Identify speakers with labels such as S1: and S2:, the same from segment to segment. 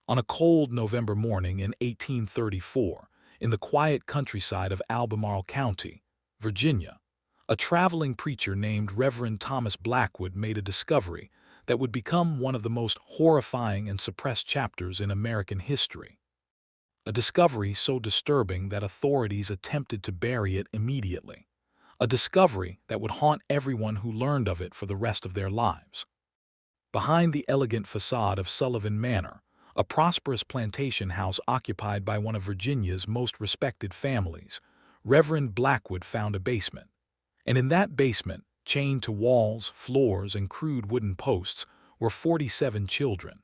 S1: On a cold November morning in 1834, in the quiet countryside of Albemarle County, Virginia, a traveling preacher named Reverend Thomas Blackwood made a discovery that would become one of the most horrifying and suppressed chapters in American history. A discovery so disturbing that authorities attempted to bury it immediately. A discovery that would haunt everyone who learned of it for the rest of their lives. Behind the elegant facade of Sullivan Manor, a prosperous plantation house occupied by one of Virginia's most respected families, Reverend Blackwood found a basement. And in that basement, chained to walls, floors, and crude wooden posts, were 47 children.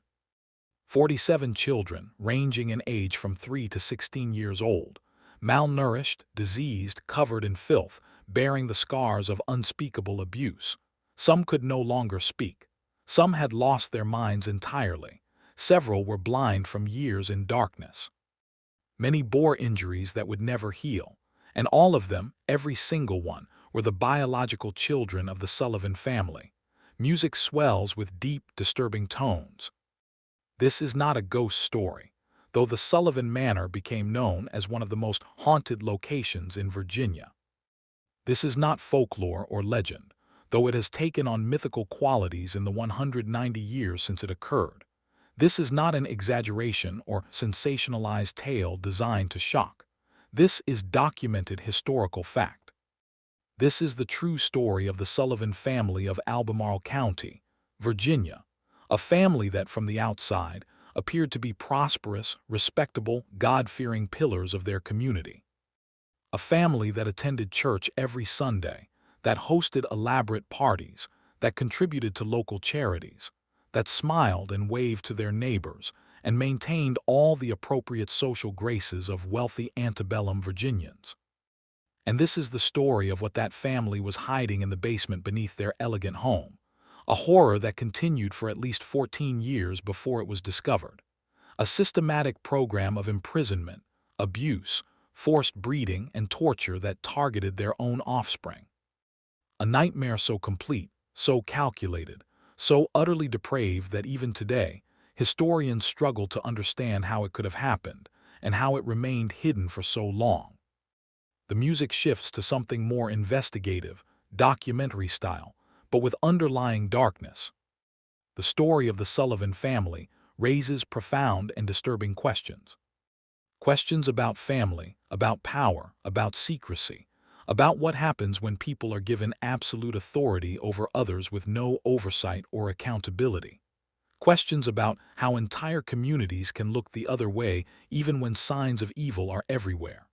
S1: 47 children, ranging in age from 3 to 16 years old, malnourished, diseased, covered in filth, bearing the scars of unspeakable abuse. Some could no longer speak. Some had lost their minds entirely. Several were blind from years in darkness. Many bore injuries that would never heal, and all of them, every single one, were the biological children of the Sullivan family. Music swells with deep, disturbing tones. This is not a ghost story, though the Sullivan Manor became known as one of the most haunted locations in Virginia. This is not folklore or legend, though it has taken on mythical qualities in the 190 years since it occurred. This is not an exaggeration or sensationalized tale designed to shock. This is documented historical fact. This is the true story of the Sullivan family of Albemarle County, Virginia, a family that from the outside appeared to be prosperous, respectable, God-fearing pillars of their community. A family that attended church every Sunday, that hosted elaborate parties, that contributed to local charities, that smiled and waved to their neighbors, and maintained all the appropriate social graces of wealthy antebellum Virginians. And this is the story of what that family was hiding in the basement beneath their elegant home, a horror that continued for at least 14 years before it was discovered. A systematic program of imprisonment, abuse, forced breeding, and torture that targeted their own offspring. A nightmare so complete, so calculated, so utterly depraved that even today, historians struggle to understand how it could have happened and how it remained hidden for so long. The music shifts to something more investigative, documentary style, but with underlying darkness. The story of the Sullivan family raises profound and disturbing questions. Questions about family, about power, about secrecy, about what happens when people are given absolute authority over others with no oversight or accountability. Questions about how entire communities can look the other way even when signs of evil are everywhere.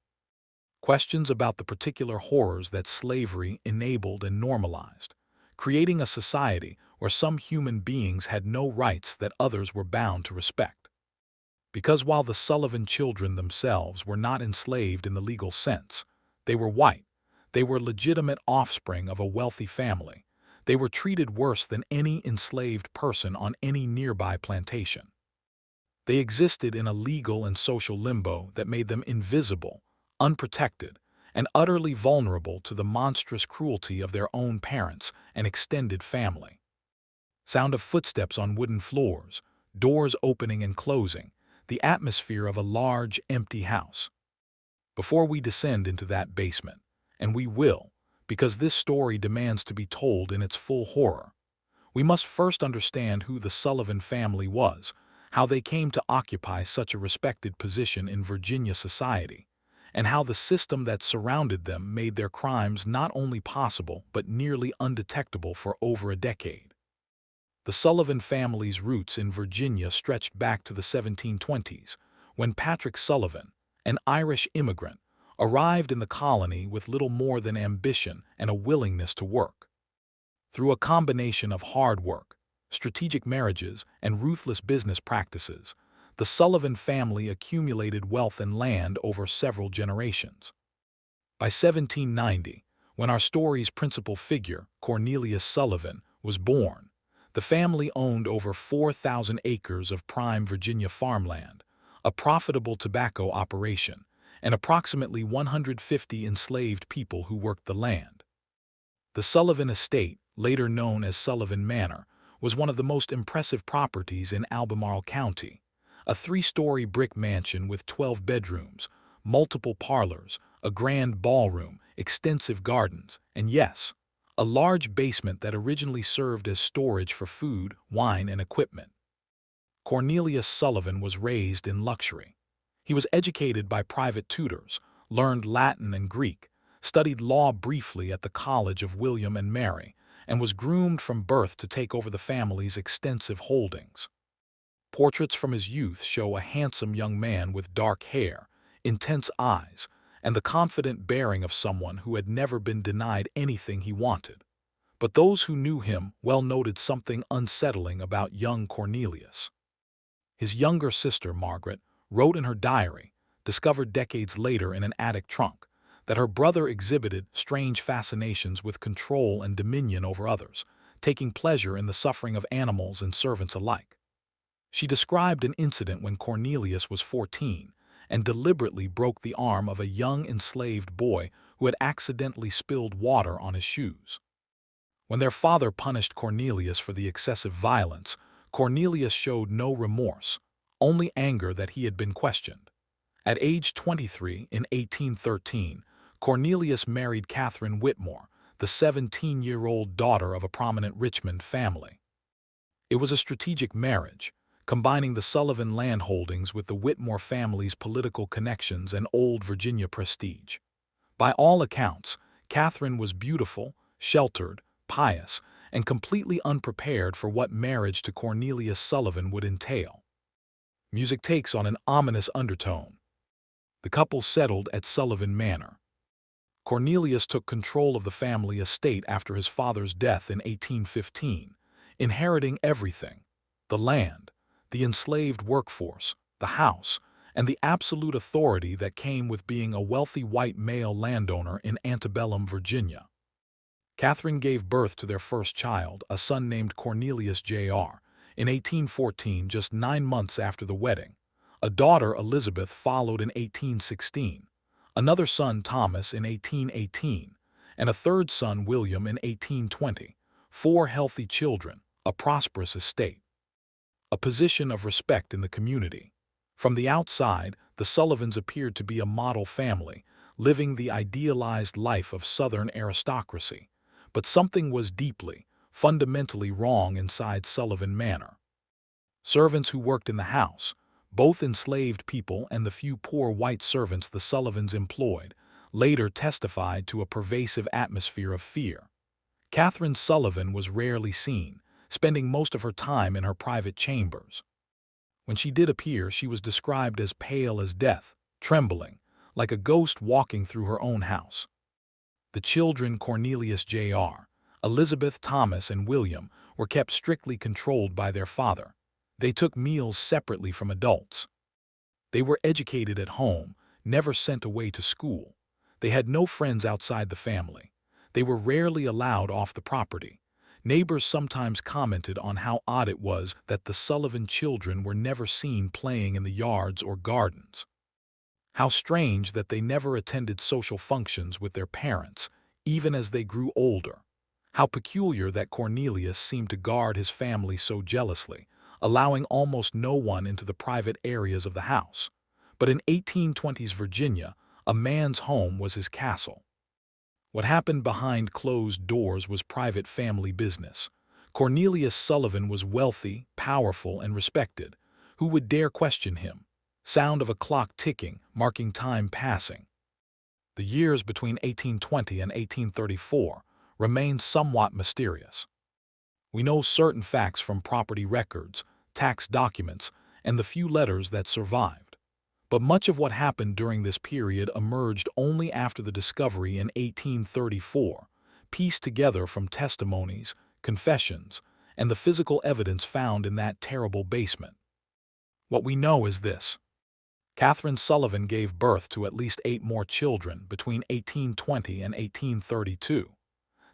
S1: Questions about the particular horrors that slavery enabled and normalized, creating a society where some human beings had no rights that others were bound to respect. Because while the Sullivan children themselves were not enslaved in the legal sense, they were white, they were legitimate offspring of a wealthy family, they were treated worse than any enslaved person on any nearby plantation. They existed in a legal and social limbo that made them invisible, unprotected, and utterly vulnerable to the monstrous cruelty of their own parents and extended family. Sound of footsteps on wooden floors, doors opening and closing, the atmosphere of a large, empty house. Before we descend into that basement, and we will, because this story demands to be told in its full horror, we must first understand who the Sullivan family was, how they came to occupy such a respected position in Virginia society, and how the system that surrounded them made their crimes not only possible but nearly undetectable for over a decade. The Sullivan family's roots in Virginia stretched back to the 1720s, when Patrick Sullivan, an Irish immigrant, arrived in the colony with little more than ambition and a willingness to work. Through a combination of hard work, strategic marriages, and ruthless business practices, the Sullivan family accumulated wealth and land over several generations. By 1790, when our story's principal figure, Cornelius Sullivan, was born, the family owned over 4,000 acres of prime Virginia farmland, a profitable tobacco operation, and approximately 150 enslaved people who worked the land. The Sullivan estate, later known as Sullivan Manor, was one of the most impressive properties in Albemarle County, a 3-story brick mansion with 12 bedrooms, multiple parlors, a grand ballroom, extensive gardens, and yes, a large basement that originally served as storage for food, wine, and equipment. Cornelius Sullivan was raised in luxury. He was educated by private tutors, learned Latin and Greek, studied law briefly at the College of William and Mary, and was groomed from birth to take over the family's extensive holdings. Portraits from his youth show a handsome young man with dark hair, intense eyes, and the confident bearing of someone who had never been denied anything he wanted. But those who knew him well noted something unsettling about young Cornelius. His younger sister, Margaret, wrote in her diary, discovered decades later in an attic trunk, that her brother exhibited strange fascinations with control and dominion over others, taking pleasure in the suffering of animals and servants alike. She described an incident when Cornelius was 14 and deliberately broke the arm of a young enslaved boy who had accidentally spilled water on his shoes. When their father punished Cornelius for the excessive violence, Cornelius showed no remorse, only anger that he had been questioned. At age 23 in 1813, Cornelius married Catherine Whitmore, the 17-year-old daughter of a prominent Richmond family. It was a strategic marriage, combining the Sullivan landholdings with the Whitmore family's political connections and old Virginia prestige. By all accounts, Catherine was beautiful, sheltered, pious, and completely unprepared for what marriage to Cornelius Sullivan would entail. Music takes on an ominous undertone. The couple settled at Sullivan Manor. Cornelius took control of the family estate after his father's death in 1815, inheriting everything: the land, the enslaved workforce, the house, and the absolute authority that came with being a wealthy white male landowner in Antebellum, Virginia. Catherine gave birth to their first child, a son named Cornelius Jr., in 1814, just 9 months after the wedding. A daughter, Elizabeth, followed in 1816, another son, Thomas, in 1818, and a third son, William, in 1820. 4 healthy children, a prosperous estate. A position of respect in the community. From the outside, the Sullivans appeared to be a model family, living the idealized life of Southern aristocracy. But something was deeply, fundamentally wrong inside Sullivan Manor. Servants who worked in the house, both enslaved people and the few poor white servants the Sullivans employed, later testified to a pervasive atmosphere of fear. Catherine Sullivan was rarely seen, spending most of her time in her private chambers. When she did appear, she was described as pale as death, trembling, like a ghost walking through her own house. The children, Cornelius Jr., Elizabeth, Thomas, and William, were kept strictly controlled by their father. They took meals separately from adults. They were educated at home, never sent away to school. They had no friends outside the family. They were rarely allowed off the property. Neighbors sometimes commented on how odd it was that the Sullivan children were never seen playing in the yards or gardens. How strange that they never attended social functions with their parents, even as they grew older. How peculiar that Cornelius seemed to guard his family so jealously, allowing almost no one into the private areas of the house. But in 1820s Virginia, a man's home was his castle. What happened behind closed doors was private family business. Cornelius Sullivan was wealthy, powerful, and respected. Who would dare question him? Sound of a clock ticking, marking time passing. The years between 1820 and 1834 remain somewhat mysterious. We know certain facts from property records, tax documents, and the few letters that survived. But much of what happened during this period emerged only after the discovery in 1834, pieced together from testimonies, confessions, and the physical evidence found in that terrible basement. What we know is this: Catherine Sullivan gave birth to at least 8 more children between 1820 and 1832.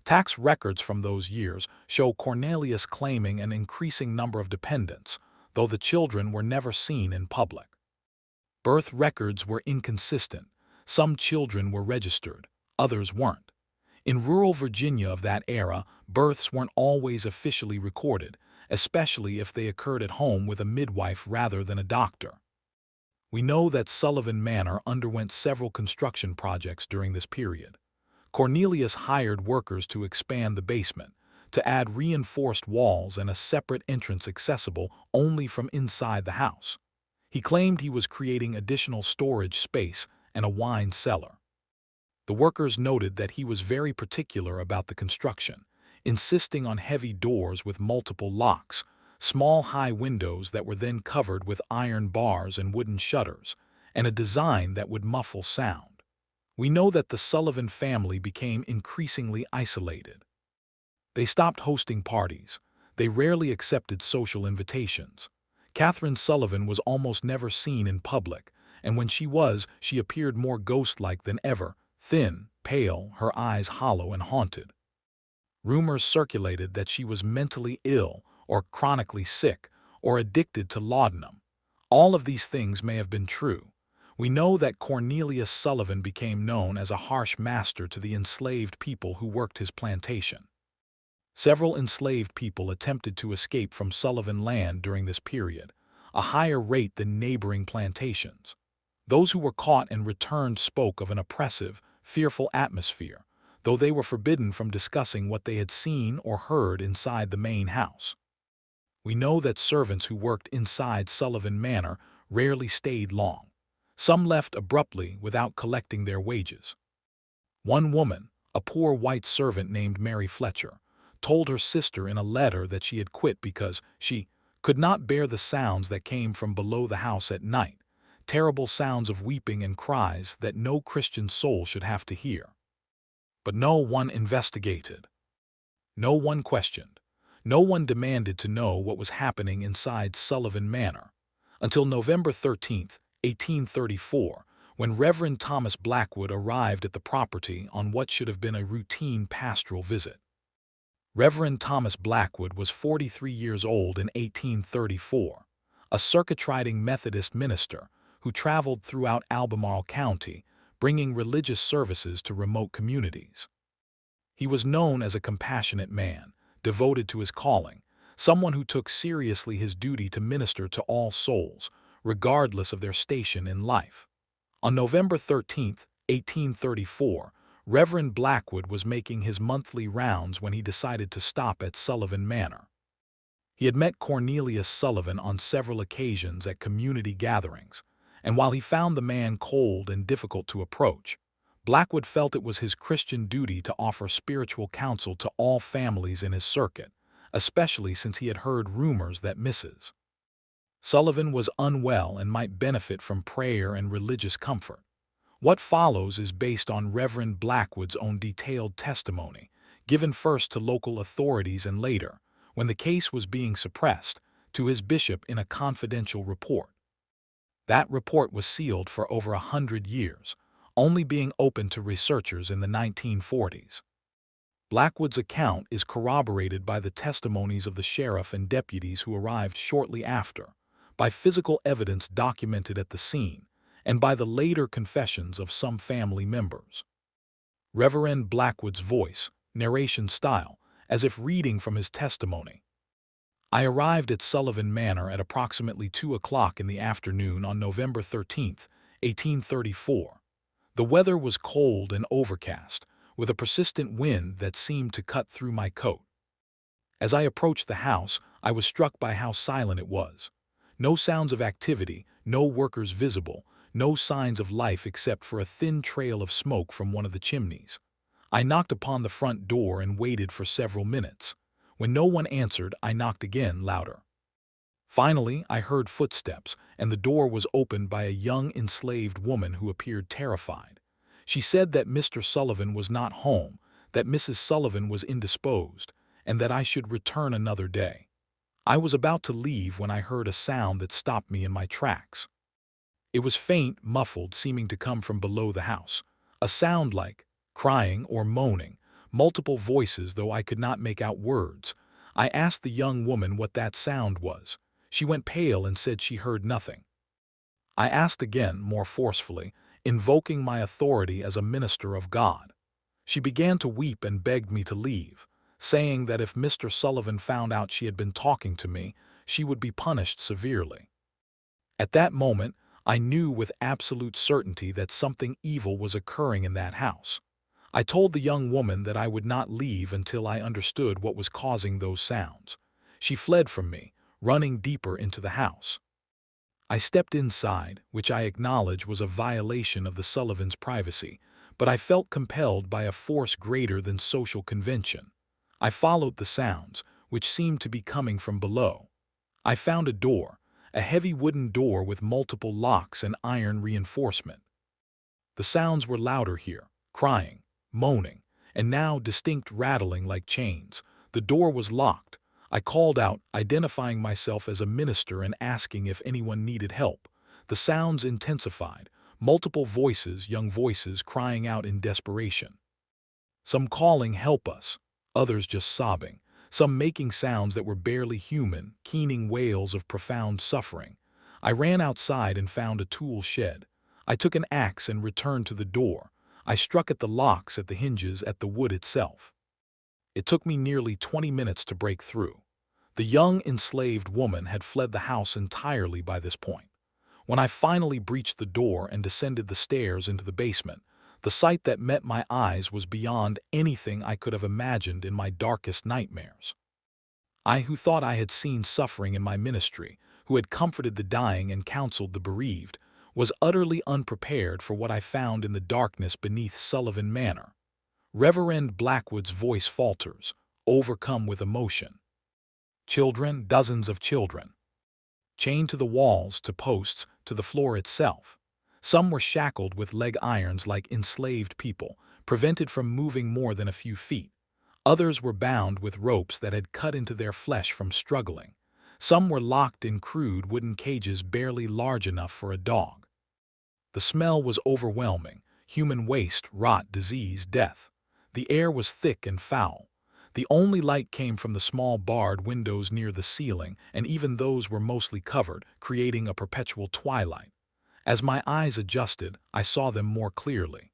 S1: Tax records from those years show Cornelius claiming an increasing number of dependents, though the children were never seen in public. Birth records were inconsistent. Some children were registered, others weren't. In rural Virginia of that era, births weren't always officially recorded, especially if they occurred at home with a midwife rather than a doctor. We know that Sullivan Manor underwent several construction projects during this period. Cornelius hired workers to expand the basement, to add reinforced walls and a separate entrance accessible only from inside the house. He claimed he was creating additional storage space and a wine cellar. The workers noted that he was very particular about the construction, insisting on heavy doors with multiple locks, small high windows that were then covered with iron bars and wooden shutters, and a design that would muffle sound. We know that the Sullivan family became increasingly isolated. They stopped hosting parties. They rarely accepted social invitations. Catherine Sullivan was almost never seen in public, and when she was, she appeared more ghost-like than ever, thin, pale, her eyes hollow and haunted. Rumors circulated that she was mentally ill or chronically sick or addicted to laudanum. All of these things may have been true. We know that Cornelius Sullivan became known as a harsh master to the enslaved people who worked his plantation. Several enslaved people attempted to escape from Sullivan land during this period, a higher rate than neighboring plantations. Those who were caught and returned spoke of an oppressive, fearful atmosphere, though they were forbidden from discussing what they had seen or heard inside the main house. We know that servants who worked inside Sullivan Manor rarely stayed long. Some left abruptly without collecting their wages. One woman, a poor white servant named Mary Fletcher, told her sister in a letter that she had quit because she could not bear the sounds that came from below the house at night, terrible sounds of weeping and cries that no Christian soul should have to hear. But no one investigated. No one questioned. No one demanded to know what was happening inside Sullivan Manor, until November 13, 1834, when Reverend Thomas Blackwood arrived at the property on what should have been a routine pastoral visit. Reverend Thomas Blackwood was 43 years old in 1834, a circuit-riding Methodist minister who traveled throughout Albemarle County, bringing religious services to remote communities. He was known as a compassionate man, devoted to his calling, someone who took seriously his duty to minister to all souls, regardless of their station in life. On November 13, 1834, Reverend Blackwood was making his monthly rounds when he decided to stop at Sullivan Manor. He had met Cornelius Sullivan on several occasions at community gatherings, and while he found the man cold and difficult to approach, Blackwood felt it was his Christian duty to offer spiritual counsel to all families in his circuit, especially since he had heard rumors that Mrs. Sullivan was unwell and might benefit from prayer and religious comfort. What follows is based on Reverend Blackwood's own detailed testimony, given first to local authorities and later, when the case was being suppressed, to his bishop in a confidential report. That report was sealed for over 100 years, only being opened to researchers in the 1940s. Blackwood's account is corroborated by the testimonies of the sheriff and deputies who arrived shortly after, by physical evidence documented at the scene, and by the later confessions of some family members. Reverend Blackwood's voice, narration style, as if reading from his testimony. I arrived at Sullivan Manor at approximately 2 o'clock in the afternoon on November 13, 1834. The weather was cold and overcast, with a persistent wind that seemed to cut through my coat. As I approached the house, I was struck by how silent it was. No sounds of activity, no workers visible, no signs of life except for a thin trail of smoke from one of the chimneys. I knocked upon the front door and waited for several minutes. When no one answered, I knocked again, louder. Finally, I heard footsteps, and the door was opened by a young enslaved woman who appeared terrified. She said that Mr. Sullivan was not home, that Mrs. Sullivan was indisposed, and that I should return another day. I was about to leave when I heard a sound that stopped me in my tracks. It was faint, muffled, seeming to come from below the house, a sound like crying or moaning, multiple voices, though I could not make out words. I asked the young woman what that sound was. She went pale and said she heard nothing. I asked again, more forcefully, invoking my authority as a minister of God. She began to weep and begged me to leave, saying that if Mr. Sullivan found out she had been talking to me, she would be punished severely. At that moment, I knew with absolute certainty that something evil was occurring in that house. I told the young woman that I would not leave until I understood what was causing those sounds. She fled from me, running deeper into the house. I stepped inside, which I acknowledge was a violation of the Sullivans' privacy, but I felt compelled by a force greater than social convention. I followed the sounds, which seemed to be coming from below. I found a door, a heavy wooden door with multiple locks and iron reinforcement. The sounds were louder here, crying, moaning, and now distinct rattling like chains. The door was locked. I called out, identifying myself as a minister and asking if anyone needed help. The sounds intensified, multiple voices, young voices, crying out in desperation. Some calling, "Help us," others just sobbing, some making sounds that were barely human, keening wails of profound suffering. I ran outside and found a tool shed. I took an axe and returned to the door. I struck at the locks, at the hinges, at the wood itself. It took me nearly 20 minutes to break through. The young enslaved woman had fled the house entirely by this point. When I finally breached the door and descended the stairs into the basement, the sight that met my eyes was beyond anything I could have imagined in my darkest nightmares. I, who thought I had seen suffering in my ministry, who had comforted the dying and counseled the bereaved, was utterly unprepared for what I found in the darkness beneath Sullivan Manor. Reverend Blackwood's voice falters, overcome with emotion. Children, dozens of children, chained to the walls, to posts, to the floor itself. Some were shackled with leg irons like enslaved people, prevented from moving more than a few feet. Others were bound with ropes that had cut into their flesh from struggling. Some were locked in crude wooden cages barely large enough for a dog. The smell was overwhelming: human waste, rot, disease, death. The air was thick and foul. The only light came from the small barred windows near the ceiling, and even those were mostly covered, creating a perpetual twilight. As my eyes adjusted, I saw them more clearly.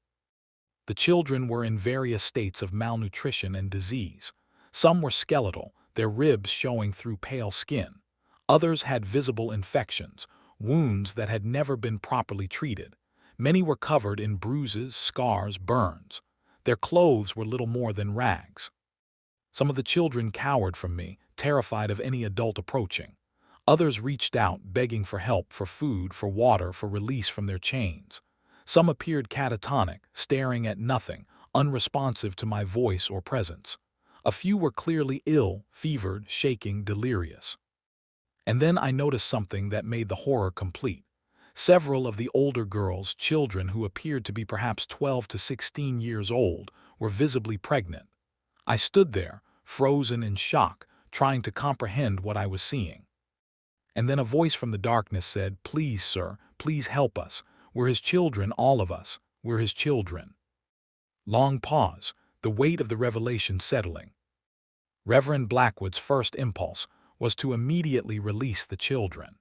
S1: The children were in various states of malnutrition and disease. Some were skeletal, their ribs showing through pale skin. Others had visible infections, wounds that had never been properly treated. Many were covered in bruises, scars, burns. Their clothes were little more than rags. Some of the children cowered from me, terrified of any adult approaching. Others reached out, begging for help, for food, for water, for release from their chains. Some appeared catatonic, staring at nothing, unresponsive to my voice or presence. A few were clearly ill, fevered, shaking, delirious. And then I noticed something that made the horror complete. Several of the older girls, children who appeared to be perhaps 12 to 16 years old, were visibly pregnant. I stood there, frozen in shock, trying to comprehend what I was seeing. And then a voice from the darkness said, "Please, sir, please help us. We're his children, all of us. We're his children." Long pause, the weight of the revelation settling. Reverend Blackwood's first impulse was to immediately release the children.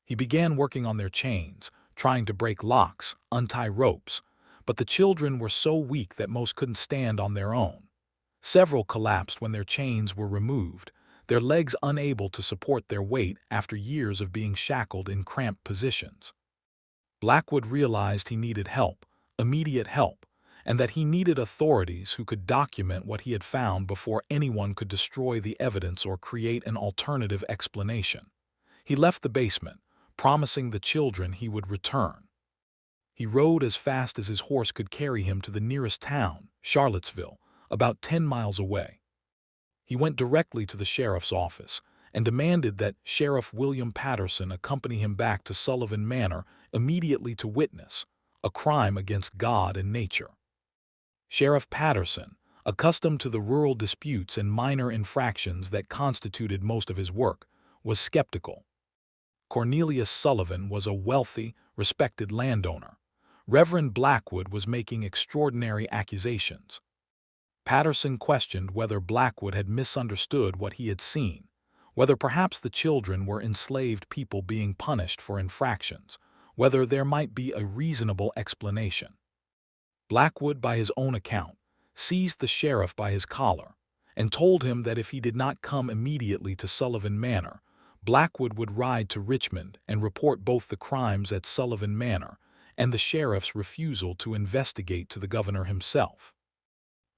S1: He began working on their chains, trying to break locks, untie ropes, but the children were so weak that most couldn't stand on their own. Several collapsed when their chains were removed, their legs unable to support their weight after years of being shackled in cramped positions. Blackwood realized he needed help, immediate help, and that he needed authorities who could document what he had found before anyone could destroy the evidence or create an alternative explanation. He left the basement, promising the children he would return. He rode as fast as his horse could carry him to the nearest town, Charlottesville, about 10 miles away. He went directly to the sheriff's office and demanded that Sheriff William Patterson accompany him back to Sullivan Manor immediately to witness a crime against God and nature. Sheriff Patterson, accustomed to the rural disputes and minor infractions that constituted most of his work, was skeptical. Cornelius Sullivan was a wealthy, respected landowner. Reverend Blackwood was making extraordinary accusations. Patterson questioned whether Blackwood had misunderstood what he had seen, whether perhaps the children were enslaved people being punished for infractions, whether there might be a reasonable explanation. Blackwood, by his own account, seized the sheriff by his collar and told him that if he did not come immediately to Sullivan Manor, Blackwood would ride to Richmond and report both the crimes at Sullivan Manor and the sheriff's refusal to investigate to the governor himself.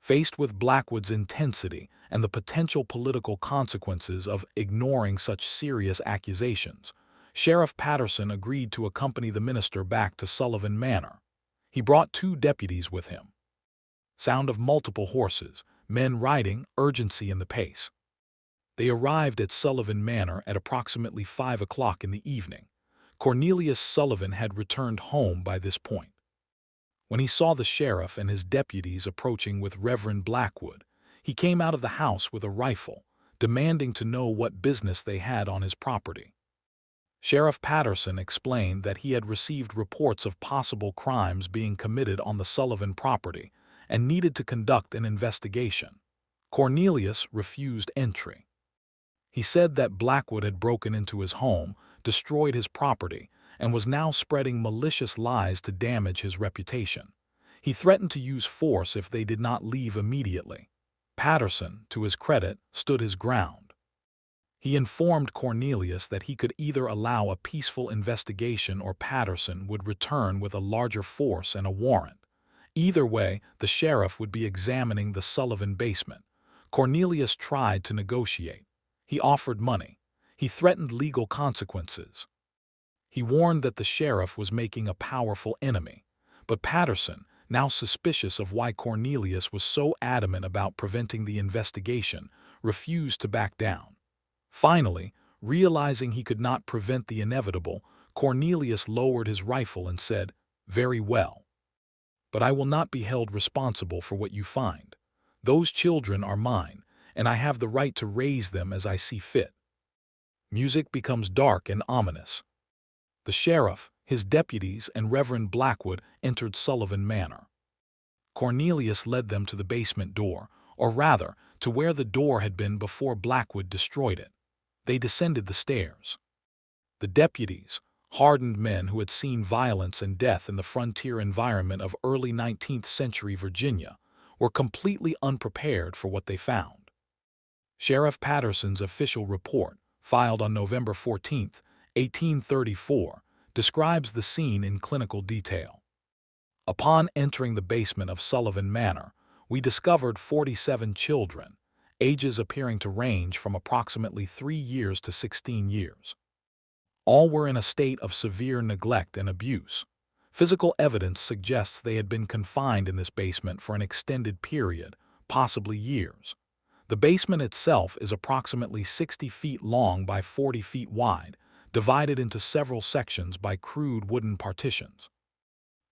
S1: Faced with Blackwood's intensity and the potential political consequences of ignoring such serious accusations, Sheriff Patterson agreed to accompany the minister back to Sullivan Manor. He brought 2 deputies with him. Sound of multiple horses, men riding, urgency in the pace. They arrived at Sullivan Manor at approximately 5 o'clock in the evening. Cornelius Sullivan had returned home by this point. When he saw the sheriff and his deputies approaching with Reverend Blackwood, he came out of the house with a rifle, demanding to know what business they had on his property. Sheriff Patterson explained that he had received reports of possible crimes being committed on the Sullivan property and needed to conduct an investigation. Cornelius refused entry. He said that Blackwood had broken into his home, destroyed his property, and was now spreading malicious lies to damage his reputation. He threatened to use force if they did not leave immediately. Patterson, to his credit, stood his ground. He informed Cornelius that he could either allow a peaceful investigation or Patterson would return with a larger force and a warrant. Either way, the sheriff would be examining the Sullivan basement. Cornelius tried to negotiate. He offered money. He threatened legal consequences. He warned that the sheriff was making a powerful enemy, but Patterson, now suspicious of why Cornelius was so adamant about preventing the investigation, refused to back down. Finally, realizing he could not prevent the inevitable, Cornelius lowered his rifle and said, "Very well. But I will not be held responsible for what you find. Those children are mine, and I have the right to raise them as I see fit." Music becomes dark and ominous. The sheriff, his deputies, and Reverend Blackwood entered Sullivan Manor. Cornelius led them to the basement door, or rather, to where the door had been before Blackwood destroyed it. They descended the stairs. The deputies, hardened men who had seen violence and death in the frontier environment of early 19th century Virginia, were completely unprepared for what they found. Sheriff Patterson's official report, filed on November 14, 1834, describes the scene in clinical detail. Upon entering the basement of Sullivan Manor, we discovered 47 children, ages appearing to range from approximately 3 years to 16 years. All were in a state of severe neglect and abuse. Physical evidence suggests they had been confined in this basement for an extended period, possibly years. The basement itself is approximately 60 feet long by 40 feet wide, divided into several sections by crude wooden partitions.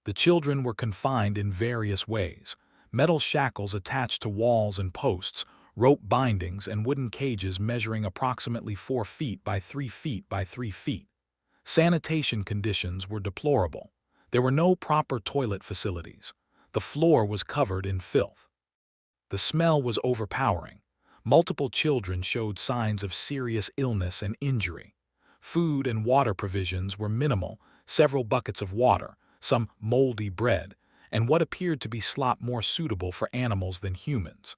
S1: The children were confined in various ways: metal shackles attached to walls and posts, rope bindings, and wooden cages measuring approximately 4 feet by 3 feet by 3 feet. Sanitation conditions were deplorable. There were no proper toilet facilities. The floor was covered in filth. The smell was overpowering. Multiple children showed signs of serious illness and injury. Food and water provisions were minimal: several buckets of water, some moldy bread, and what appeared to be slop more suitable for animals than humans.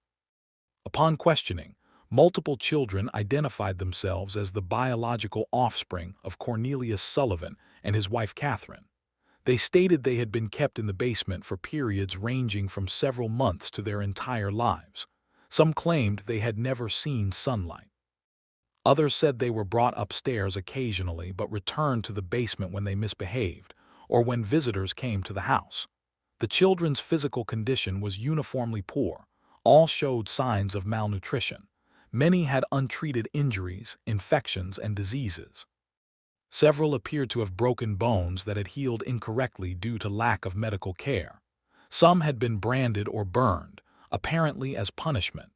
S1: Upon questioning, multiple children identified themselves as the biological offspring of Cornelius Sullivan and his wife Catherine. They stated they had been kept in the basement for periods ranging from several months to their entire lives. Some claimed they had never seen sunlight. Others said they were brought upstairs occasionally but returned to the basement when they misbehaved or when visitors came to the house. The children's physical condition was uniformly poor. All showed signs of malnutrition. Many had untreated injuries, infections, and diseases. Several appeared to have broken bones that had healed incorrectly due to lack of medical care. Some had been branded or burned, apparently as punishment.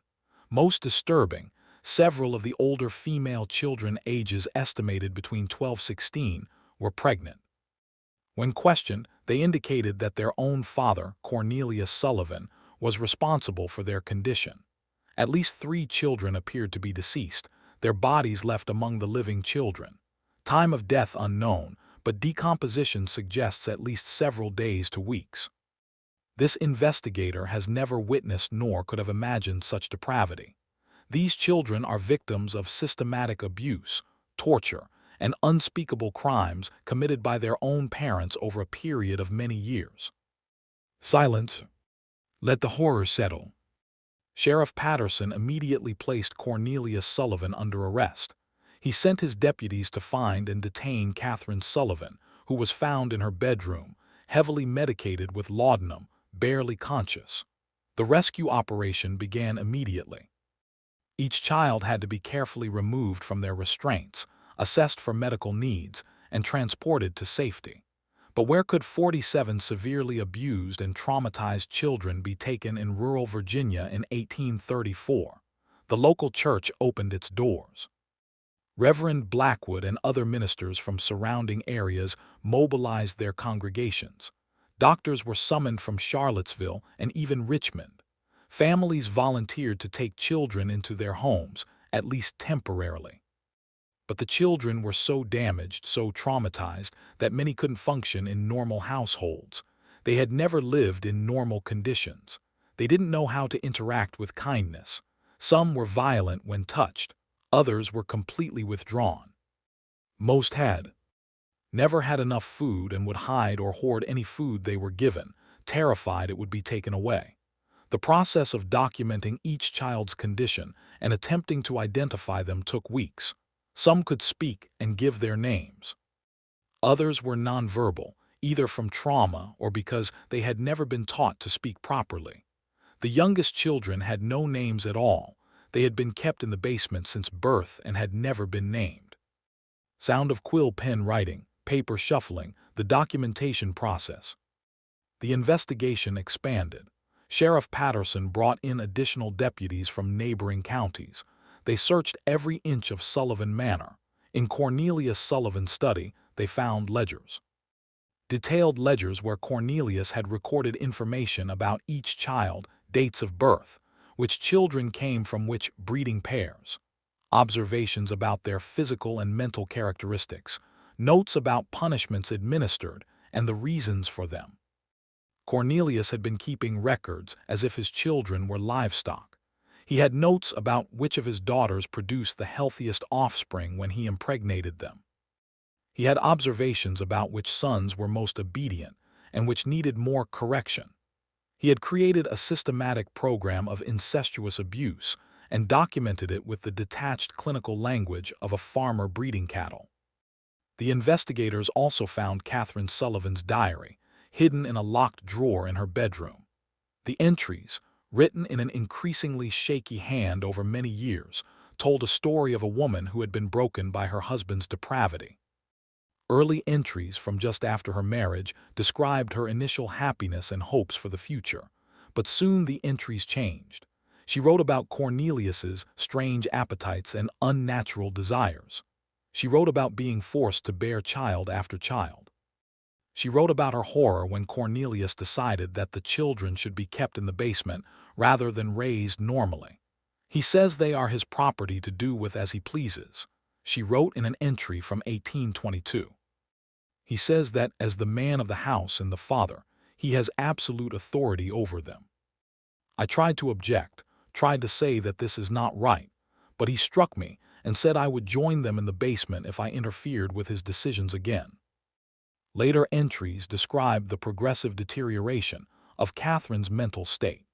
S1: Most disturbing, several of the older female children, ages estimated between 12–16, were pregnant. When questioned, they indicated that their own father, Cornelius Sullivan, was responsible for their condition. At least 3 children appeared to be deceased, their bodies left among the living children. Time of death unknown, but decomposition suggests at least several days to weeks. This investigator has never witnessed nor could have imagined such depravity. These children are victims of systematic abuse, torture, and unspeakable crimes committed by their own parents over a period of many years. Silence. Let the horror settle. Sheriff Patterson immediately placed Cornelius Sullivan under arrest. He sent his deputies to find and detain Catherine Sullivan, who was found in her bedroom, heavily medicated with laudanum, barely conscious. The rescue operation began immediately. Each child had to be carefully removed from their restraints, assessed for medical needs, and transported to safety. But where could 47 severely abused and traumatized children be taken in rural Virginia in 1834? The local church opened its doors. Reverend Blackwood and other ministers from surrounding areas mobilized their congregations. Doctors were summoned from Charlottesville and even Richmond. Families volunteered to take children into their homes, at least temporarily. But the children were so damaged, so traumatized, that many couldn't function in normal households. They had never lived in normal conditions. They didn't know how to interact with kindness. Some were violent when touched. Others were completely withdrawn. Most had never had enough food and would hide or hoard any food they were given, terrified it would be taken away. The process of documenting each child's condition and attempting to identify them took weeks. Some could speak and give their names. Others were nonverbal, either from trauma or because they had never been taught to speak properly. The youngest children had no names at all. They had been kept in the basement since birth and had never been named. Sound of quill pen writing, paper shuffling, the documentation process. The investigation expanded. Sheriff Patterson brought in additional deputies from neighboring counties. They searched every inch of Sullivan Manor. In Cornelius Sullivan's study, they found ledgers. Detailed ledgers where Cornelius had recorded information about each child, dates of birth, which children came from which breeding pairs, observations about their physical and mental characteristics, notes about punishments administered, and the reasons for them. Cornelius had been keeping records as if his children were livestock. He had notes about which of his daughters produced the healthiest offspring when he impregnated them. He had observations about which sons were most obedient and which needed more correction. He had created a systematic program of incestuous abuse and documented it with the detached clinical language of a farmer breeding cattle. The investigators also found Catherine Sullivan's diary, hidden in a locked drawer in her bedroom. The entries, written in an increasingly shaky hand over many years, told a story of a woman who had been broken by her husband's depravity. Early entries from just after her marriage described her initial happiness and hopes for the future, but soon the entries changed. She wrote about Cornelius's strange appetites and unnatural desires. She wrote about being forced to bear child after child. She wrote about her horror when Cornelius decided that the children should be kept in the basement rather than raised normally. He says they are his property to do with as he pleases, she wrote in an entry from 1822. He says that as the man of the house and the father, he has absolute authority over them. I tried to object, tried to say that this is not right, but he struck me and said I would join them in the basement if I interfered with his decisions again. Later entries described the progressive deterioration of Catherine's mental state.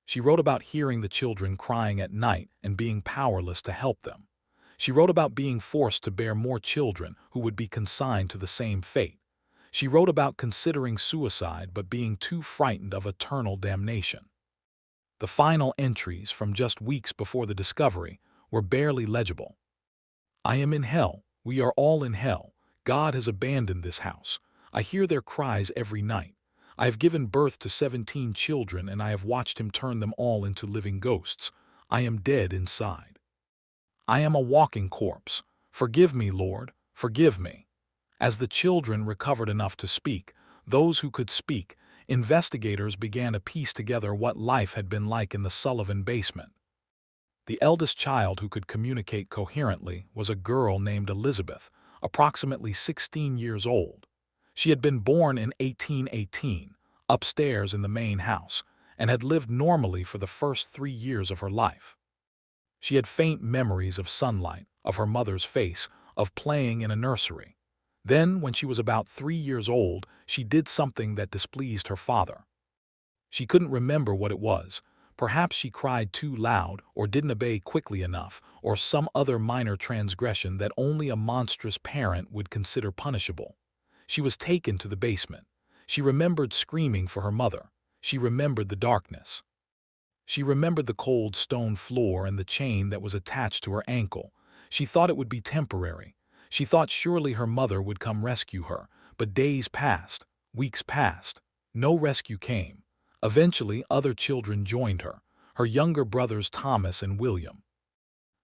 S1: She wrote about hearing the children crying at night and being powerless to help them. She wrote about being forced to bear more children who would be consigned to the same fate. She wrote about considering suicide but being too frightened of eternal damnation. The final entries from just weeks before the discovery were barely legible. I am in hell. We are all in hell. God has abandoned this house. I hear their cries every night. I have given birth to 17 children and I have watched him turn them all into living ghosts. I am dead inside. I am a walking corpse. Forgive me, Lord, forgive me. As the children recovered enough to speak, those who could speak, investigators began to piece together what life had been like in the Sullivan basement. The eldest child who could communicate coherently was a girl named Elizabeth, approximately 16 years old. She had been born in 1818, upstairs in the main house, and had lived normally for the first 3 years of her life. She had faint memories of sunlight, of her mother's face, of playing in a nursery. Then, when she was about 3 years old, she did something that displeased her father. She couldn't remember what it was. Perhaps she cried too loud, or didn't obey quickly enough, or some other minor transgression that only a monstrous parent would consider punishable. She was taken to the basement. She remembered screaming for her mother. She remembered the darkness. She remembered the cold stone floor and the chain that was attached to her ankle. She thought it would be temporary. She thought surely her mother would come rescue her. But days passed, weeks passed. No rescue came. Eventually, other children joined her, her younger brothers Thomas and William.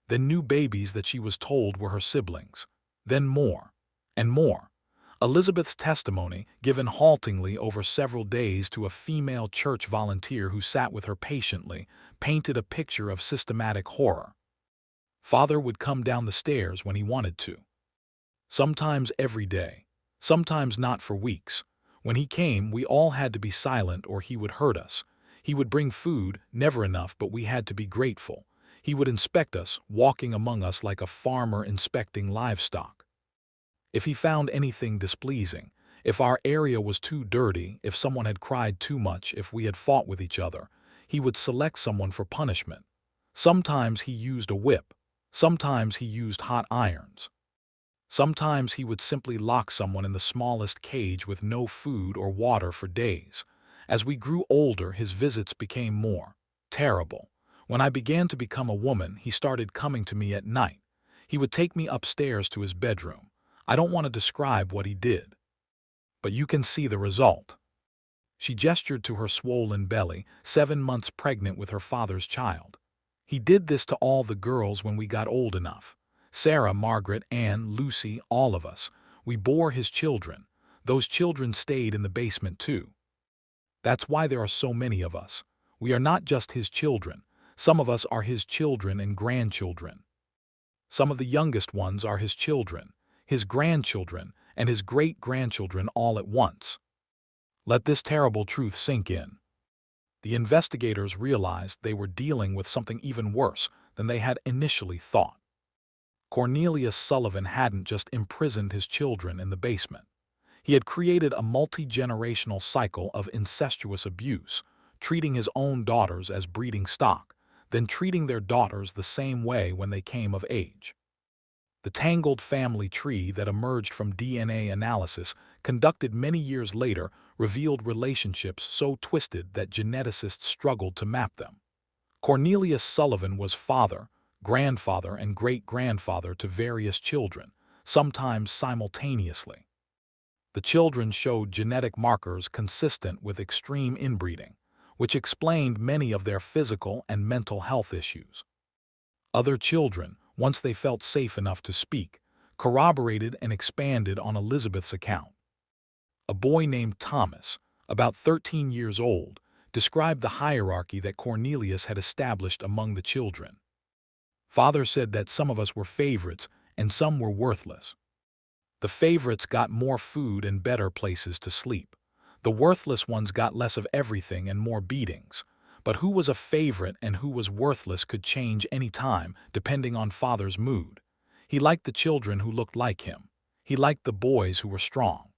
S1: Then new babies that she was told were her siblings. Then more, and more. Elizabeth's testimony, given haltingly over several days to a female church volunteer who sat with her patiently, painted a picture of systematic horror. Father would come down the stairs when he wanted to. Sometimes every day, sometimes not for weeks. When he came, we all had to be silent or he would hurt us. He would bring food, never enough, but we had to be grateful. He would inspect us, walking among us like a farmer inspecting livestock. If he found anything displeasing, if our area was too dirty, if someone had cried too much, if we had fought with each other, he would select someone for punishment. Sometimes he used a whip. Sometimes he used hot irons. Sometimes he would simply lock someone in the smallest cage with no food or water for days. As we grew older, his visits became more terrible. When I began to become a woman, he started coming to me at night. He would take me upstairs to his bedroom. I don't want to describe what he did, but you can see the result. She gestured to her swollen belly, 7 months pregnant with her father's child. He did this to all the girls when we got old enough. Sarah, Margaret, Anne, Lucy, all of us. We bore his children. Those children stayed in the basement too. That's why there are so many of us. We are not just his children. Some of us are his children and grandchildren. Some of the youngest ones are his children, his grandchildren, and his great-grandchildren all at once. Let this terrible truth sink in. The investigators realized they were dealing with something even worse than they had initially thought. Cornelius Sullivan hadn't just imprisoned his children in the basement. He had created a multi-generational cycle of incestuous abuse, treating his own daughters as breeding stock, then treating their daughters the same way when they came of age. The tangled family tree that emerged from DNA analysis conducted many years later revealed relationships so twisted that geneticists struggled to map them. Cornelius Sullivan was father, grandfather, and great-grandfather to various children, sometimes simultaneously. The children showed genetic markers consistent with extreme inbreeding, which explained many of their physical and mental health issues. Other children, once they felt safe enough to speak, corroborated and expanded on Elizabeth's account. A boy named Thomas, about 13 years old, described the hierarchy that Cornelius had established among the children. Father said that some of us were favorites and some were worthless. The favorites got more food and better places to sleep. The worthless ones got less of everything and more beatings. But who was a favorite and who was worthless could change any time, depending on Father's mood. He liked the children who looked like him. He liked the boys who were strong.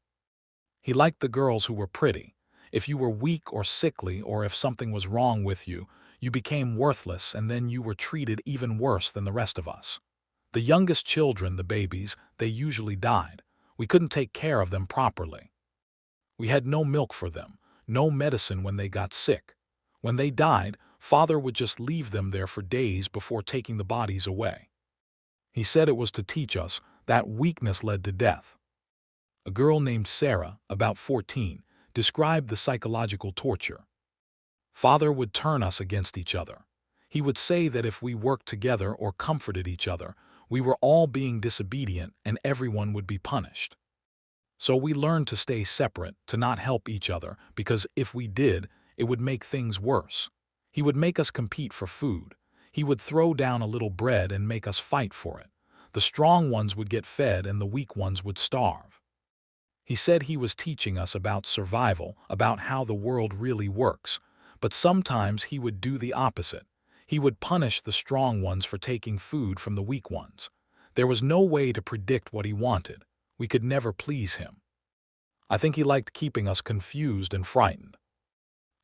S1: He liked the girls who were pretty. If you were weak or sickly, or if something was wrong with you, you became worthless, and then you were treated even worse than the rest of us. The youngest children, the babies, they usually died. We couldn't take care of them properly. We had no milk for them, no medicine when they got sick. When they died, Father would just leave them there for days before taking the bodies away. He said it was to teach us that weakness led to death. A girl named Sarah, about 14, described the psychological torture. Father would turn us against each other. He would say that if we worked together or comforted each other, we were all being disobedient and everyone would be punished. So we learned to stay separate, to not help each other, because if we did, it would make things worse. He would make us compete for food. He would throw down a little bread and make us fight for it. The strong ones would get fed and the weak ones would starve. He said he was teaching us about survival, about how the world really works, but sometimes he would do the opposite. He would punish the strong ones for taking food from the weak ones. There was no way to predict what he wanted. We could never please him. I think he liked keeping us confused and frightened.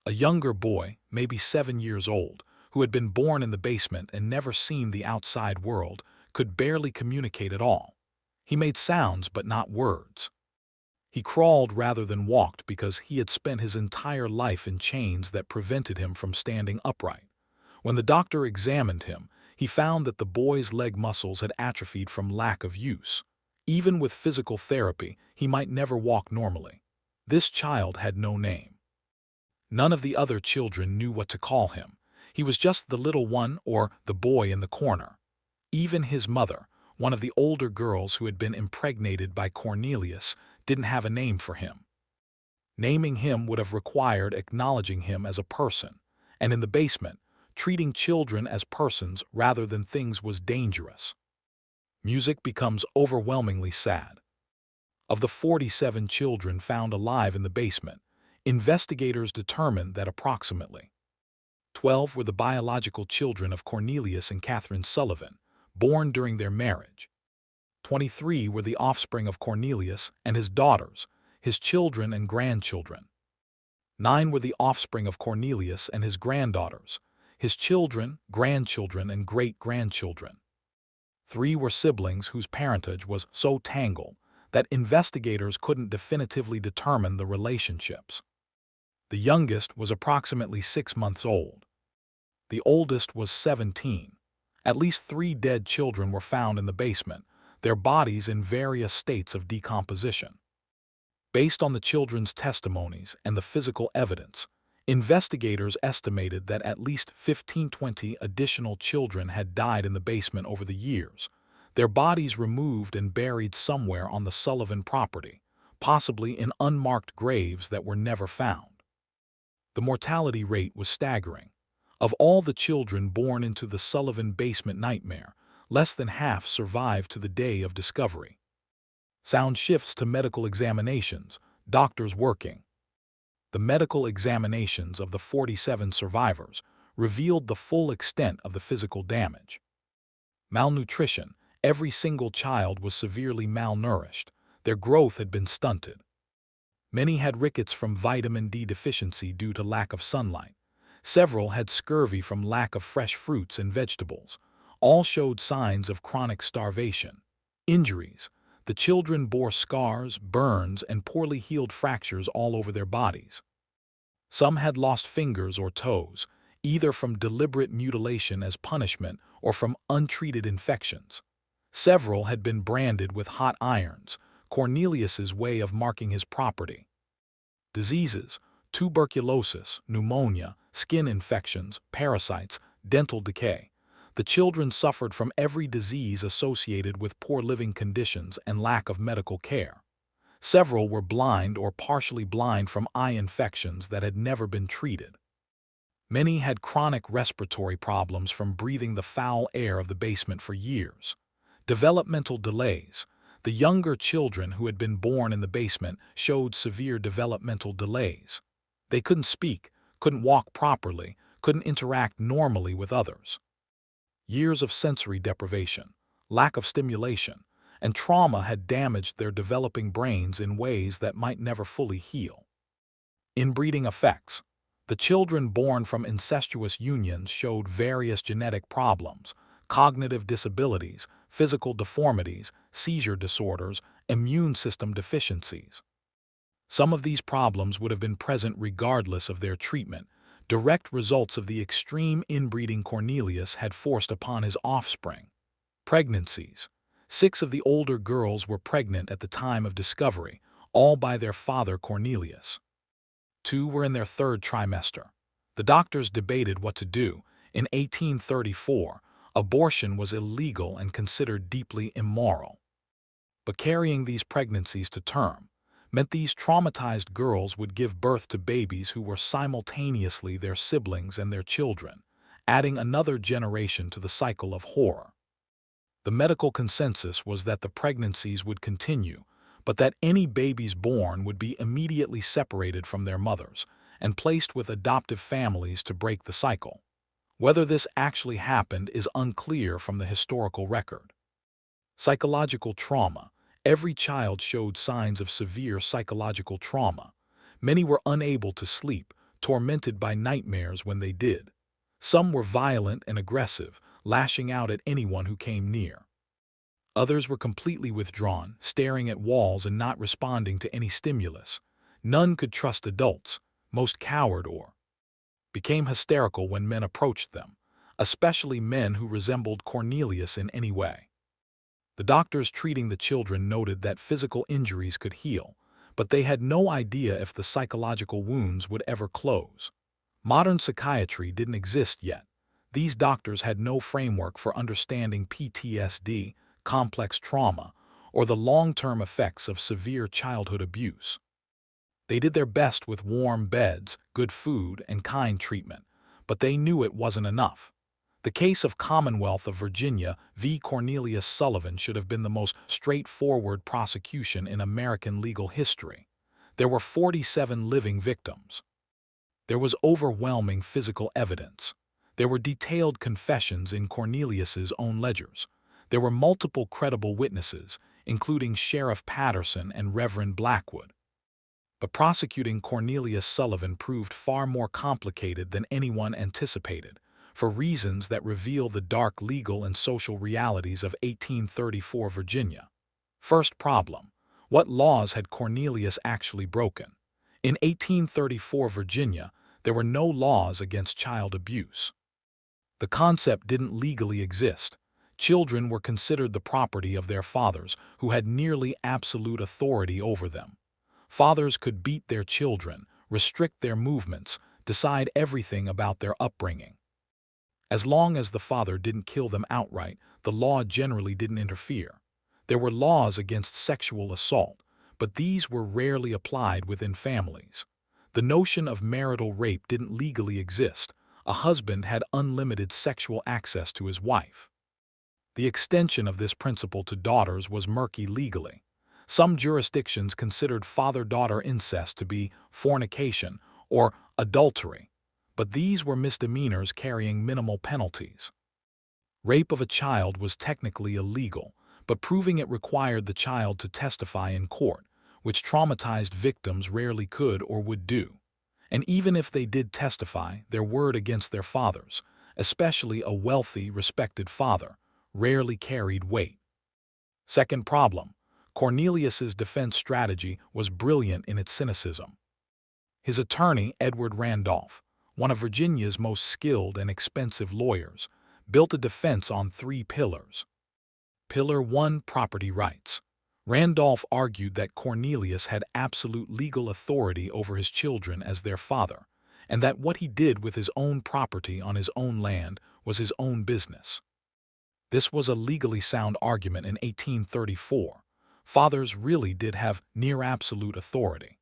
S1: A younger boy, maybe 7 years old, who had been born in the basement and never seen the outside world, could barely communicate at all. He made sounds but not words. He crawled rather than walked because he had spent his entire life in chains that prevented him from standing upright. When the doctor examined him, he found that the boy's leg muscles had atrophied from lack of use. Even with physical therapy, he might never walk normally. This child had no name. None of the other children knew what to call him. He was just the little one or the boy in the corner. Even his mother, one of the older girls who had been impregnated by Cornelius, didn't have a name for him. Naming him would have required acknowledging him as a person, and in the basement, treating children as persons rather than things was dangerous. Music becomes overwhelmingly sad. Of the 47 children found alive in the basement, investigators determined that approximately 12 were the biological children of Cornelius and Catherine Sullivan, born during their marriage. 23 were the offspring of Cornelius and his daughters, his children and grandchildren. 9 were the offspring of Cornelius and his granddaughters, his children, grandchildren, and great-grandchildren. 3 were siblings whose parentage was so tangled that investigators couldn't definitively determine the relationships. The youngest was approximately 6 months old. The oldest was 17. At least 3 dead children were found in the basement, their bodies in various states of decomposition. Based on the children's testimonies and the physical evidence, investigators estimated that at least 15-20 additional children had died in the basement over the years, their bodies removed and buried somewhere on the Sullivan property, possibly in unmarked graves that were never found. The mortality rate was staggering. Of all the children born into the Sullivan basement nightmare, less than half survived to the day of discovery. Sound shifts to medical examinations, doctors working. The medical examinations of the 47 survivors revealed the full extent of the physical damage. Malnutrition. Every single child was severely malnourished. Their growth had been stunted. Many had rickets from vitamin D deficiency due to lack of sunlight. Several had scurvy from lack of fresh fruits and vegetables. All showed signs of chronic starvation. Injuries. The children bore scars, burns, and poorly healed fractures all over their bodies. Some had lost fingers or toes, either from deliberate mutilation as punishment or from untreated infections. Several had been branded with hot irons, Cornelius's way of marking his property. Diseases: tuberculosis, pneumonia, skin infections, parasites, dental decay. The children suffered from every disease associated with poor living conditions and lack of medical care. Several were blind or partially blind from eye infections that had never been treated. Many had chronic respiratory problems from breathing the foul air of the basement for years. Developmental delays. The younger children who had been born in the basement showed severe developmental delays. They couldn't speak, couldn't walk properly, couldn't interact normally with others. Years of sensory deprivation, lack of stimulation, and trauma had damaged their developing brains in ways that might never fully heal. Inbreeding effects. The children born from incestuous unions showed various genetic problems, cognitive disabilities, physical deformities, seizure disorders, immune system deficiencies. Some of these problems would have been present regardless of their treatment, direct results of the extreme inbreeding Cornelius had forced upon his offspring. Pregnancies. 6 of the older girls were pregnant at the time of discovery, all by their father Cornelius. 2 were in their 3rd trimester. The doctors debated what to do. In 1834, abortion was illegal and considered deeply immoral. But carrying these pregnancies to term meant these traumatized girls would give birth to babies who were simultaneously their siblings and their children, adding another generation to the cycle of horror. The medical consensus was that the pregnancies would continue, but that any babies born would be immediately separated from their mothers and placed with adoptive families to break the cycle. Whether this actually happened is unclear from the historical record. Psychological trauma. Every child showed signs of severe psychological trauma. Many were unable to sleep, tormented by nightmares when they did. Some were violent and aggressive, lashing out at anyone who came near. Others were completely withdrawn, staring at walls and not responding to any stimulus. None could trust adults, most cowered or became hysterical when men approached them, especially men who resembled Cornelius in any way. The doctors treating the children noted that physical injuries could heal, but they had no idea if the psychological wounds would ever close. Modern psychiatry didn't exist yet. These doctors had no framework for understanding PTSD, complex trauma, or the long-term effects of severe childhood abuse. They did their best with warm beds, good food, and kind treatment, but they knew it wasn't enough. The case of Commonwealth of Virginia v. Cornelius Sullivan should have been the most straightforward prosecution in American legal history. There were 47 living victims. There was overwhelming physical evidence. There were detailed confessions in Cornelius's own ledgers. There were multiple credible witnesses, including Sheriff Patterson and Reverend Blackwood. But prosecuting Cornelius Sullivan proved far more complicated than anyone anticipated, for reasons that reveal the dark legal and social realities of 1834 Virginia. First problem: what laws had Cornelius actually broken? In 1834 Virginia, there were no laws against child abuse. The concept didn't legally exist. Children were considered the property of their fathers, who had nearly absolute authority over them. Fathers could beat their children, restrict their movements, decide everything about their upbringing. As long as the father didn't kill them outright, the law generally didn't interfere. There were laws against sexual assault, but these were rarely applied within families. The notion of marital rape didn't legally exist. A husband had unlimited sexual access to his wife. The extension of this principle to daughters was murky legally. Some jurisdictions considered father-daughter incest to be fornication or adultery, but these were misdemeanors carrying minimal penalties. Rape of a child was technically illegal, but proving it required the child to testify in court, which traumatized victims rarely could or would do. And even if they did testify, their word against their fathers, especially a wealthy, respected father, rarely carried weight. Second problem: Cornelius's defense strategy was brilliant in its cynicism. His attorney, Edward Randolph, one of Virginia's most skilled and expensive lawyers, built a defense on 3 pillars. Pillar 1: property rights. Randolph argued that Cornelius had absolute legal authority over his children as their father, and that what he did with his own property on his own land was his own business. This was a legally sound argument in 1834. Fathers really did have near absolute authority.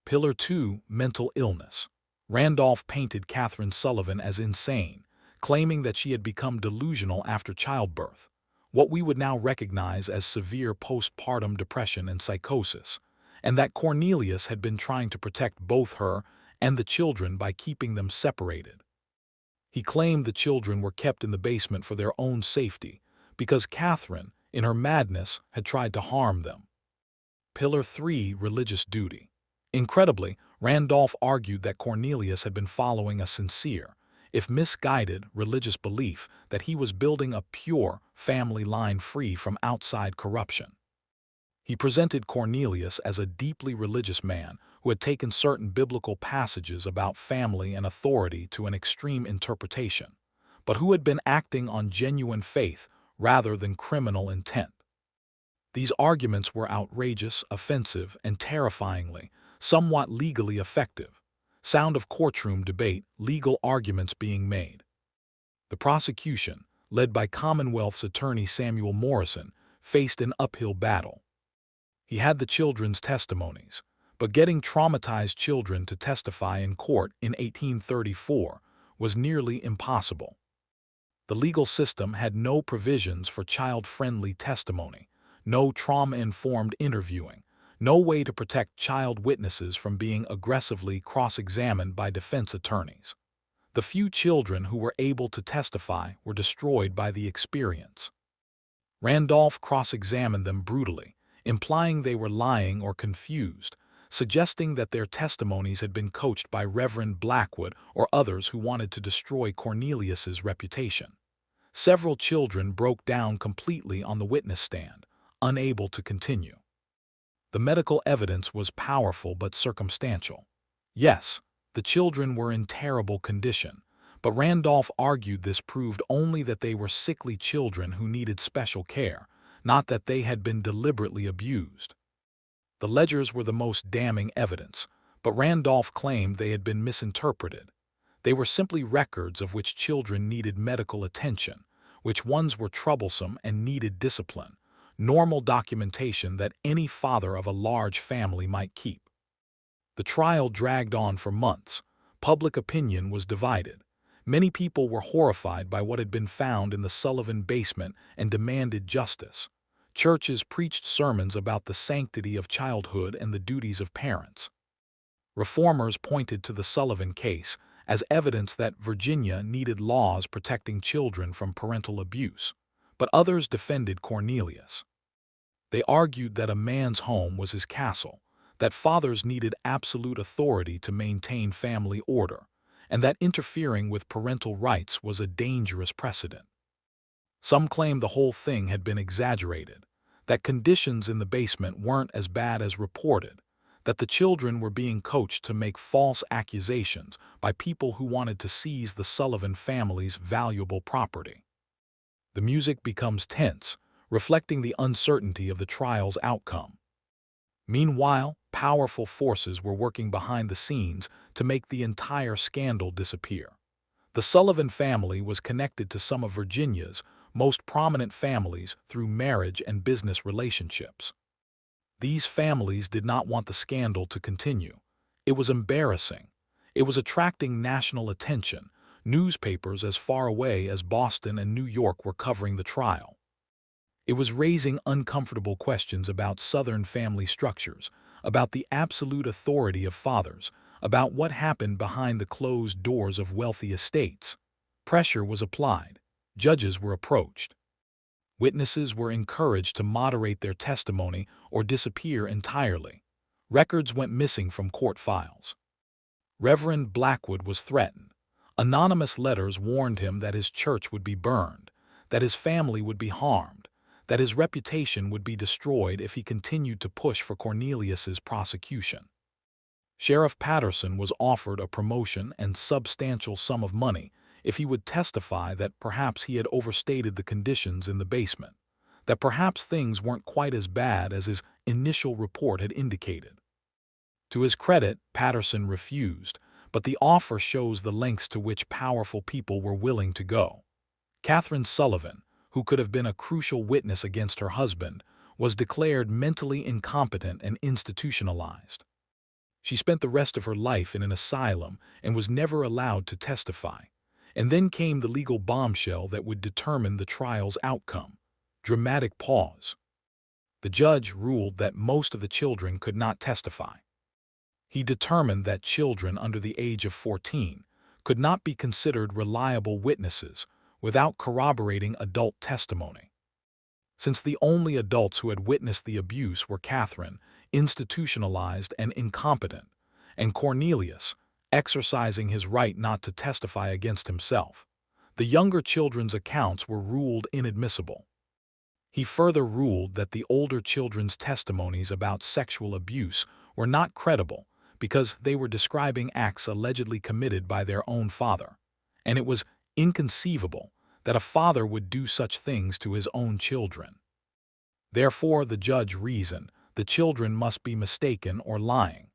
S1: Pillar 2: mental illness. Randolph painted Catherine Sullivan as insane, claiming that she had become delusional after childbirth, what we would now recognize as severe postpartum depression and psychosis, and that Cornelius had been trying to protect both her and the children by keeping them separated. He claimed the children were kept in the basement for their own safety because Catherine, in her madness, had tried to harm them. Pillar 3: religious duty. Incredibly, Randolph argued that Cornelius had been following a sincere, if misguided, religious belief that he was building a pure family line free from outside corruption. He presented Cornelius as a deeply religious man who had taken certain biblical passages about family and authority to an extreme interpretation, but who had been acting on genuine faith rather than criminal intent. These arguments were outrageous, offensive, and terrifyingly, somewhat legally effective. Sound of courtroom debate, legal arguments being made. The prosecution, led by Commonwealth's attorney Samuel Morrison, faced an uphill battle. He had the children's testimonies, but getting traumatized children to testify in court in 1834 was nearly impossible. The legal system had no provisions for child-friendly testimony, no trauma-informed interviewing, no way to protect child witnesses from being aggressively cross-examined by defense attorneys. The few children who were able to testify were destroyed by the experience. Randolph cross-examined them brutally, implying they were lying or confused, suggesting that their testimonies had been coached by Reverend Blackwood or others who wanted to destroy Cornelius's reputation. Several children broke down completely on the witness stand, unable to continue. The medical evidence was powerful but circumstantial. Yes, the children were in terrible condition, but Randolph argued this proved only that they were sickly children who needed special care, not that they had been deliberately abused. The ledgers were the most damning evidence, but Randolph claimed they had been misinterpreted. They were simply records of which children needed medical attention, which ones were troublesome and needed discipline, normal documentation that any father of a large family might keep. The trial dragged on for months. Public opinion was divided. Many people were horrified by what had been found in the Sullivan basement and demanded justice. Churches preached sermons about the sanctity of childhood and the duties of parents. Reformers pointed to the Sullivan case as evidence that Virginia needed laws protecting children from parental abuse, but others defended Cornelius. They argued that a man's home was his castle, that fathers needed absolute authority to maintain family order, and that interfering with parental rights was a dangerous precedent. Some claimed the whole thing had been exaggerated, that conditions in the basement weren't as bad as reported, that the children were being coached to make false accusations by people who wanted to seize the Sullivan family's valuable property. The music becomes tense, reflecting the uncertainty of the trial's outcome. Meanwhile, powerful forces were working behind the scenes to make the entire scandal disappear. The Sullivan family was connected to some of Virginia's most prominent families through marriage and business relationships. These families did not want the scandal to continue. It was embarrassing. It was attracting national attention. Newspapers as far away as Boston and New York were covering the trial. It was raising uncomfortable questions about Southern family structures, about the absolute authority of fathers, about what happened behind the closed doors of wealthy estates. Pressure was applied. Judges were approached. Witnesses were encouraged to moderate their testimony or disappear entirely. Records went missing from court files. Reverend Blackwood was threatened. Anonymous letters warned him that his church would be burned, that his family would be harmed, that his reputation would be destroyed if he continued to push for Cornelius's prosecution. Sheriff Patterson was offered a promotion and substantial sum of money if he would testify that perhaps he had overstated the conditions in the basement, that perhaps things weren't quite as bad as his initial report had indicated. To his credit, Patterson refused, but the offer shows the lengths to which powerful people were willing to go. Catherine Sullivan, who could have been a crucial witness against her husband, was declared mentally incompetent and institutionalized. She spent the rest of her life in an asylum and was never allowed to testify. And then came the legal bombshell that would determine the trial's outcome. Dramatic pause. The judge ruled that most of the children could not testify. He determined that children under the age of 14 could not be considered reliable witnesses without corroborating adult testimony. Since the only adults who had witnessed the abuse were Catherine, institutionalized and incompetent, and Cornelius, exercising his right not to testify against himself, the younger children's accounts were ruled inadmissible. He further ruled that the older children's testimonies about sexual abuse were not credible because they were describing acts allegedly committed by their own father, and it was inconceivable that a father would do such things to his own children. Therefore, the judge reasoned, the children must be mistaken or lying.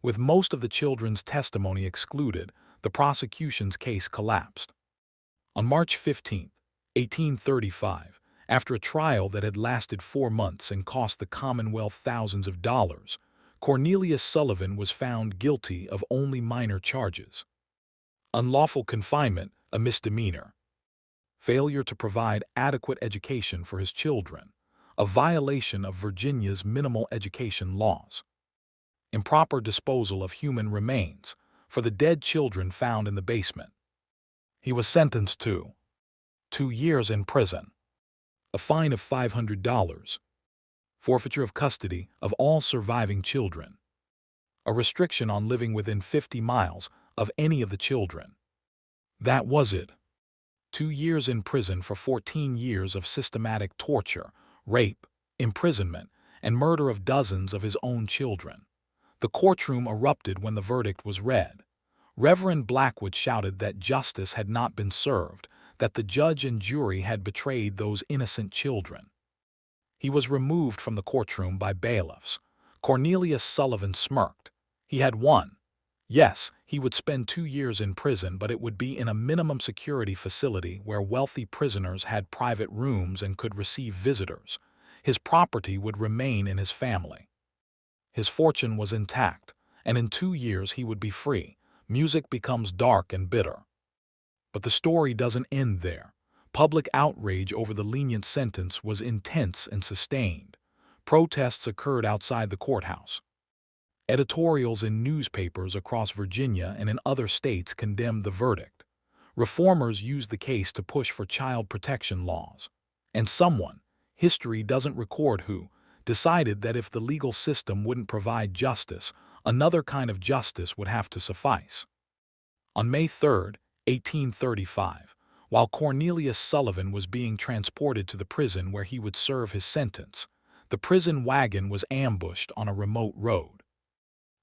S1: With most of the children's testimony excluded, the prosecution's case collapsed. On March 15, 1835, after a trial that had lasted 4 months and cost the Commonwealth thousands of dollars, Cornelius Sullivan was found guilty of only minor charges. Unlawful confinement, a misdemeanor. Failure to provide adequate education for his children, a violation of Virginia's minimal education laws. Improper disposal of human remains, for the dead children found in the basement. He was sentenced to 2 years in prison, a fine of $500, forfeiture of custody of all surviving children, a restriction on living within 50 miles of any of the children. That was it. 2 years in prison for 14 years of systematic torture, rape, imprisonment, and murder of dozens of his own children. The courtroom erupted when the verdict was read. Reverend Blackwood shouted that justice had not been served, that the judge and jury had betrayed those innocent children. He was removed from the courtroom by bailiffs. Cornelius Sullivan smirked. He had won. Yes, he would spend 2 years in prison, but it would be in a minimum security facility where wealthy prisoners had private rooms and could receive visitors. His property would remain in his family. His fortune was intact, and in 2 years he would be free. Music becomes dark and bitter. But the story doesn't end there. Public outrage over the lenient sentence was intense and sustained. Protests occurred outside the courthouse. Editorials in newspapers across Virginia and in other states condemned the verdict. Reformers used the case to push for child protection laws. And someone, history doesn't record who, decided that if the legal system wouldn't provide justice, another kind of justice would have to suffice. On May 3, 1835, while Cornelius Sullivan was being transported to the prison where he would serve his sentence, the prison wagon was ambushed on a remote road.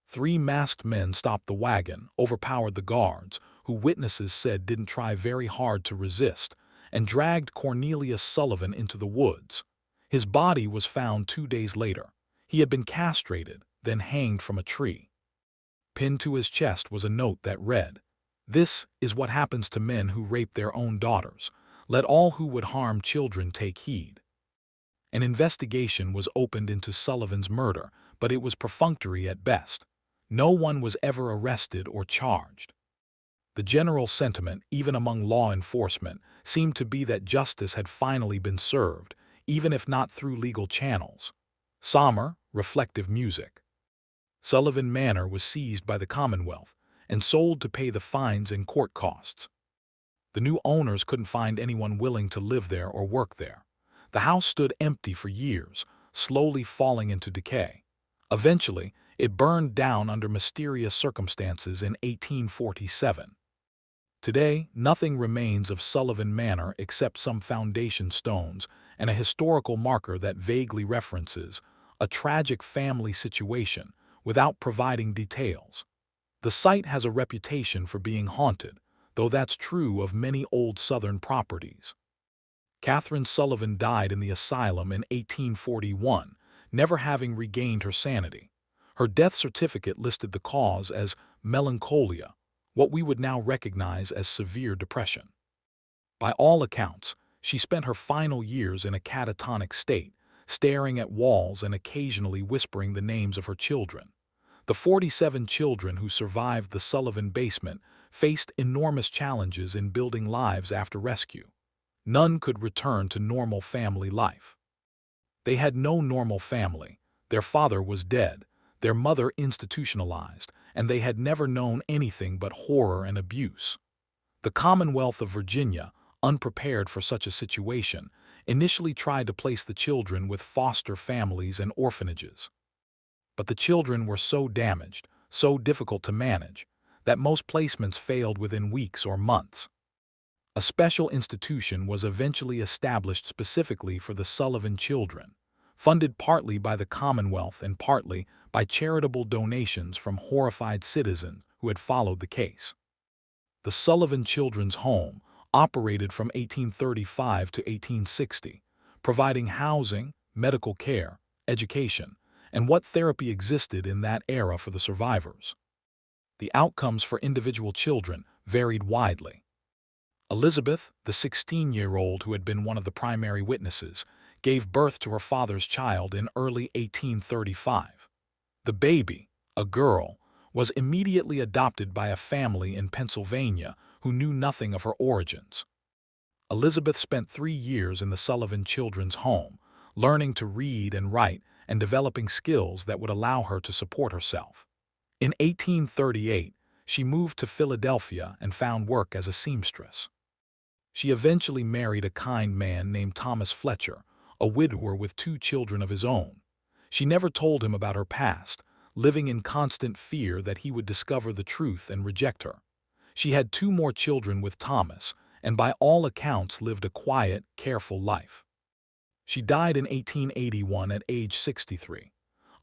S1: 3 masked men stopped the wagon, overpowered the guards, who witnesses said didn't try very hard to resist, and dragged Cornelius Sullivan into the woods. His body was found 2 days later. He had been castrated, then hanged from a tree. Pinned to his chest was a note that read, "This is what happens to men who rape their own daughters. Let all who would harm children take heed." An investigation was opened into Sullivan's murder, but it was perfunctory at best. No one was ever arrested or charged. The general sentiment, even among law enforcement, seemed to be that justice had finally been served, even if not through legal channels. Somber, reflective music. Sullivan Manor was seized by the Commonwealth and sold to pay the fines and court costs. The new owners couldn't find anyone willing to live there or work there. The house stood empty for years, slowly falling into decay. Eventually, it burned down under mysterious circumstances in 1847. Today, nothing remains of Sullivan Manor except some foundation stones and a historical marker that vaguely references a tragic family situation without providing details. The site has a reputation for being haunted, though that's true of many old Southern properties. Catherine Sullivan died in the asylum in 1841, never having regained her sanity. Her death certificate listed the cause as melancholia, what we would now recognize as severe depression. By all accounts, she spent her final years in a catatonic state, staring at walls and occasionally whispering the names of her children. The 47 children who survived the Sullivan basement faced enormous challenges in building lives after rescue. None could return to normal family life. They had no normal family. Their father was dead, their mother institutionalized, and they had never known anything but horror and abuse. The Commonwealth of Virginia, unprepared for such a situation, initially tried to place the children with foster families and orphanages. But the children were so damaged, so difficult to manage, that most placements failed within weeks or months. A special institution was eventually established specifically for the Sullivan children, funded partly by the Commonwealth and partly by charitable donations from horrified citizens who had followed the case. The Sullivan Children's Home operated from 1835 to 1860, providing housing, medical care, education, and what therapy existed in that era for the survivors. The outcomes for individual children varied widely. Elizabeth, the 16-year-old who had been one of the primary witnesses, gave birth to her father's child in early 1835. The baby, a girl, was immediately adopted by a family in Pennsylvania who knew nothing of her origins. Elizabeth spent 3 years in the Sullivan Children's Home, learning to read and write and developing skills that would allow her to support herself. In 1838, She moved to Philadelphia and found work as a seamstress. She eventually married a kind man named Thomas Fletcher, a widower with 2 children of his own. She never told him about her past, living in constant fear that he would discover the truth and reject her. She had 2 more children with Thomas, and by all accounts lived a quiet, careful life. She died in 1881 at age 63.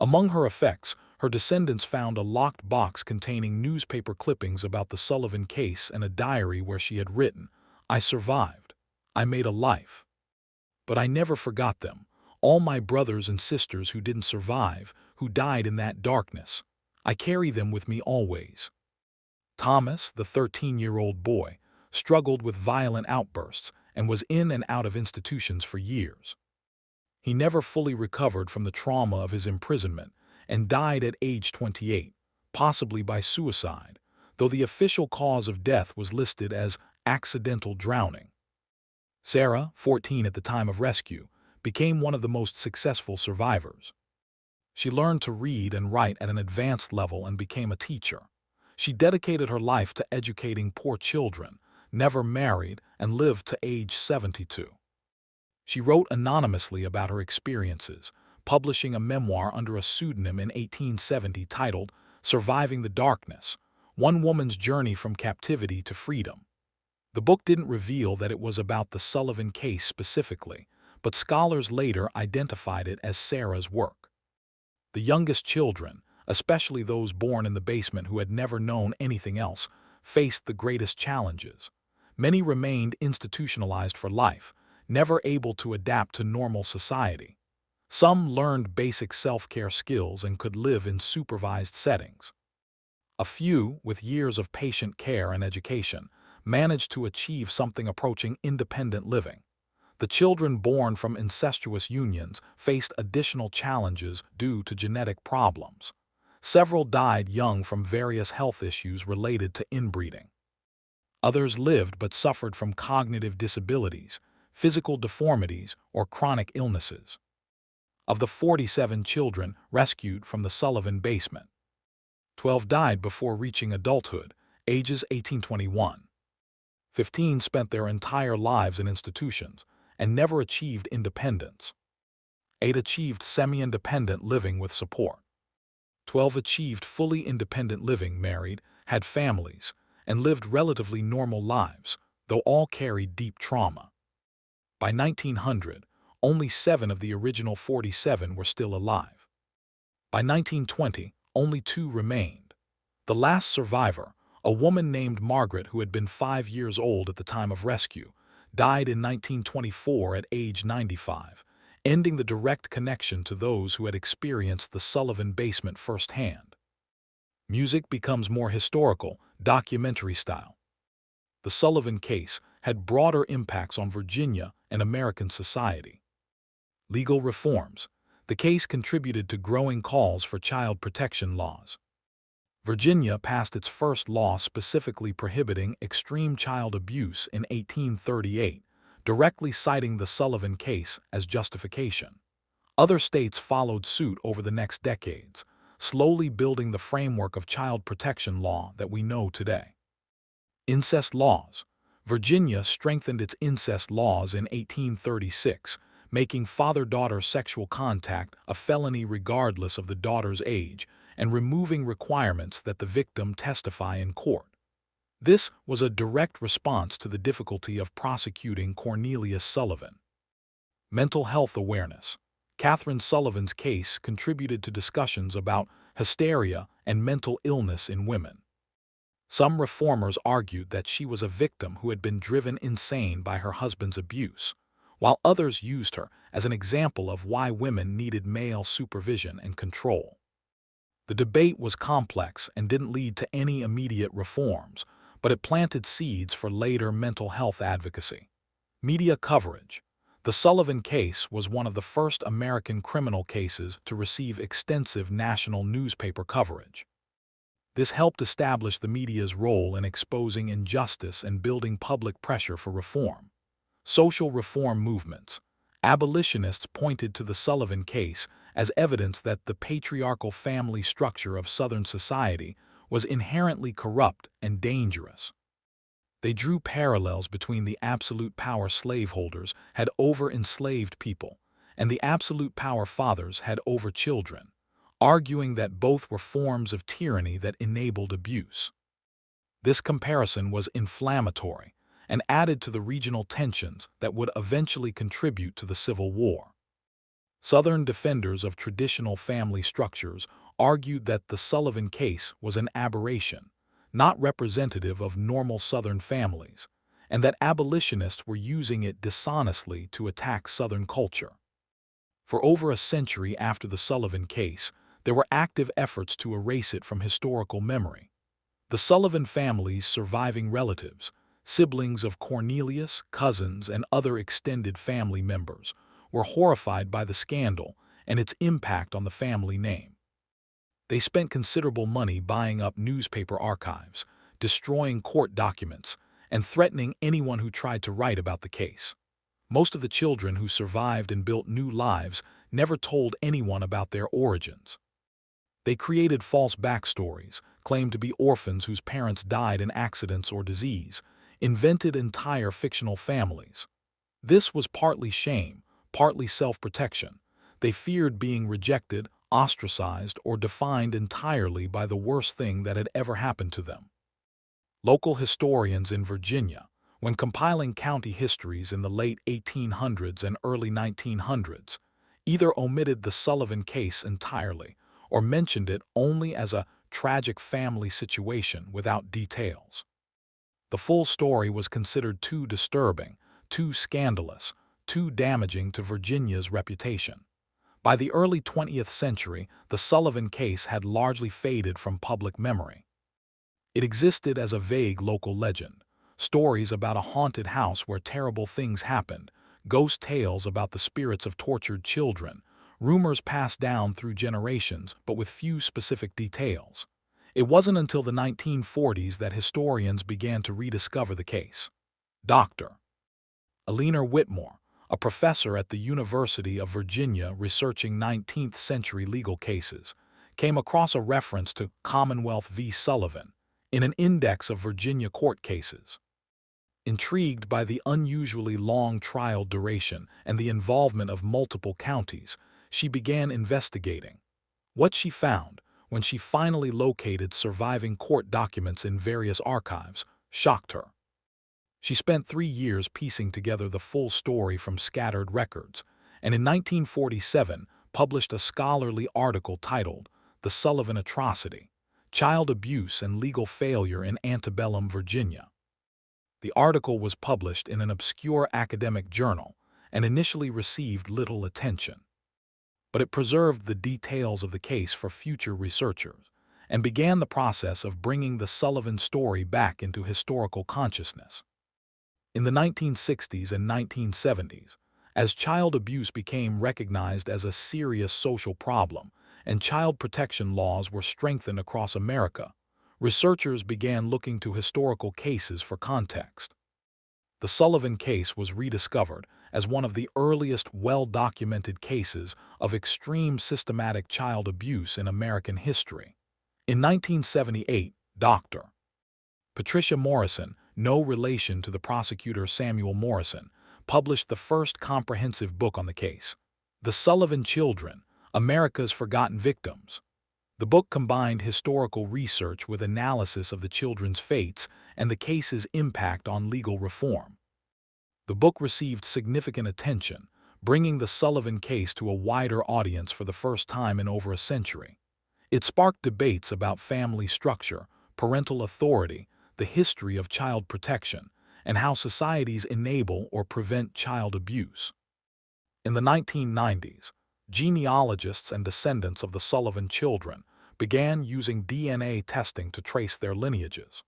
S1: Among her effects, her descendants found a locked box containing newspaper clippings about the Sullivan case and a diary where she had written, "I survived. I made a life. But I never forgot them, all my brothers and sisters who didn't survive, who died in that darkness. I carry them with me always." Thomas, the 13-year-old boy, struggled with violent outbursts and was in and out of institutions for years. He never fully recovered from the trauma of his imprisonment and died at age 28, possibly by suicide, though the official cause of death was listed as accidental drowning. Sarah, 14 at the time of rescue, became one of the most successful survivors. She learned to read and write at an advanced level and became a teacher. She dedicated her life to educating poor children, never married, and lived to age 72. She wrote anonymously about her experiences, publishing a memoir under a pseudonym in 1870 titled Surviving the Darkness: One Woman's Journey from Captivity to Freedom. The book didn't reveal that it was about the Sullivan case specifically, but scholars later identified it as Sarah's work. The youngest children, especially those born in the basement who had never known anything else, faced the greatest challenges. Many remained institutionalized for life, never able to adapt to normal society. Some learned basic self-care skills and could live in supervised settings. A few, with years of patient care and education, managed to achieve something approaching independent living. The children born from incestuous unions faced additional challenges due to genetic problems. Several died young from various health issues related to inbreeding. Others lived but suffered from cognitive disabilities, physical deformities, or chronic illnesses. Of the 47 children rescued from the Sullivan basement, 12 died before reaching adulthood, ages 18-21. 15 spent their entire lives in institutions and never achieved independence. 8 achieved semi-independent living with support. 12 achieved fully independent living, married, had families, and lived relatively normal lives, though all carried deep trauma. By 1900, only 7 of the original 47 were still alive. By 1920, only 2 remained. The last survivor, a woman named Margaret who had been 5 years old at the time of rescue, died in 1924 at age 95, ending the direct connection to those who had experienced the Sullivan basement firsthand. Music becomes more historical, documentary style. The Sullivan case had broader impacts on Virginia and American society. Legal reforms. The case contributed to growing calls for child protection laws. Virginia passed its first law specifically prohibiting extreme child abuse in 1838, directly citing the Sullivan case as justification. Other states followed suit over the next decades, slowly building the framework of child protection law that we know today. Incest laws. Virginia strengthened its incest laws in 1836, making father-daughter sexual contact a felony regardless of the daughter's age, and removing requirements that the victim testify in court. This was a direct response to the difficulty of prosecuting Cornelius Sullivan. Mental health awareness. Catherine Sullivan's case contributed to discussions about hysteria and mental illness in women. Some reformers argued that she was a victim who had been driven insane by her husband's abuse, while others used her as an example of why women needed male supervision and control. The debate was complex and didn't lead to any immediate reforms, but it planted seeds for later mental health advocacy. Media coverage. The Sullivan case was one of the first American criminal cases to receive extensive national newspaper coverage. This helped establish the media's role in exposing injustice and building public pressure for reform. Social reform movements. Abolitionists pointed to the Sullivan case as evidence that the patriarchal family structure of Southern society was inherently corrupt and dangerous. They drew parallels between the absolute power slaveholders had over enslaved people and the absolute power fathers had over children, arguing that both were forms of tyranny that enabled abuse. This comparison was inflammatory and added to the regional tensions that would eventually contribute to the Civil War. Southern defenders of traditional family structures argued that the Sullivan case was an aberration, not representative of normal Southern families, and that abolitionists were using it dishonestly to attack Southern culture. For over a century after the Sullivan case, there were active efforts to erase it from historical memory. The Sullivan family's surviving relatives, siblings of Cornelius, cousins, and other extended family members, were horrified by the scandal and its impact on the family name. They spent considerable money buying up newspaper archives, destroying court documents, and threatening anyone who tried to write about the case. Most of the children who survived and built new lives never told anyone about their origins. They created false backstories, claimed to be orphans whose parents died in accidents or disease, invented entire fictional families. This was partly shame, partly self-protection. They feared being rejected, ostracized, or defined entirely by the worst thing that had ever happened to them. Local historians in Virginia, when compiling county histories in the late 1800s and early 1900s, either omitted the Sullivan case entirely or mentioned it only as a tragic family situation without details. The full story was considered too disturbing, too scandalous, too damaging to Virginia's reputation. By the early 20th century, the Sullivan case had largely faded from public memory. It existed as a vague local legend, stories about a haunted house where terrible things happened, ghost tales about the spirits of tortured children, rumors passed down through generations but with few specific details. It wasn't until the 1940s that historians began to rediscover the case. Dr. Eleanor Whitmore, a professor at the University of Virginia researching 19th-century legal cases, came across a reference to Commonwealth v. Sullivan in an index of Virginia court cases. Intrigued by the unusually long trial duration and the involvement of multiple counties, she began investigating. What she found, when she finally located surviving court documents in various archives, shocked her. She spent 3 years piecing together the full story from scattered records, and in 1947 published a scholarly article titled The Sullivan Atrocity: Child Abuse and Legal Failure in Antebellum, Virginia. The article was published in an obscure academic journal and initially received little attention. But it preserved the details of the case for future researchers and began the process of bringing the Sullivan story back into historical consciousness. In the 1960s and 1970s, as child abuse became recognized as a serious social problem and child protection laws were strengthened across America, researchers began looking to historical cases for context. The Sullivan case was rediscovered as one of the earliest well-documented cases of extreme systematic child abuse in American history. In 1978, Dr. Patricia Morrison, no relation to the prosecutor Samuel Morrison, published the first comprehensive book on the case, The Sullivan Children, America's Forgotten Victims. The book combined historical research with analysis of the children's fates and the case's impact on legal reform. The book received significant attention, bringing the Sullivan case to a wider audience for the first time in over a century. It sparked debates about family structure, parental authority, the history of child protection, and how societies enable or prevent child abuse. In the 1990s, genealogists and descendants of the Sullivan children began using DNA testing to trace their lineages.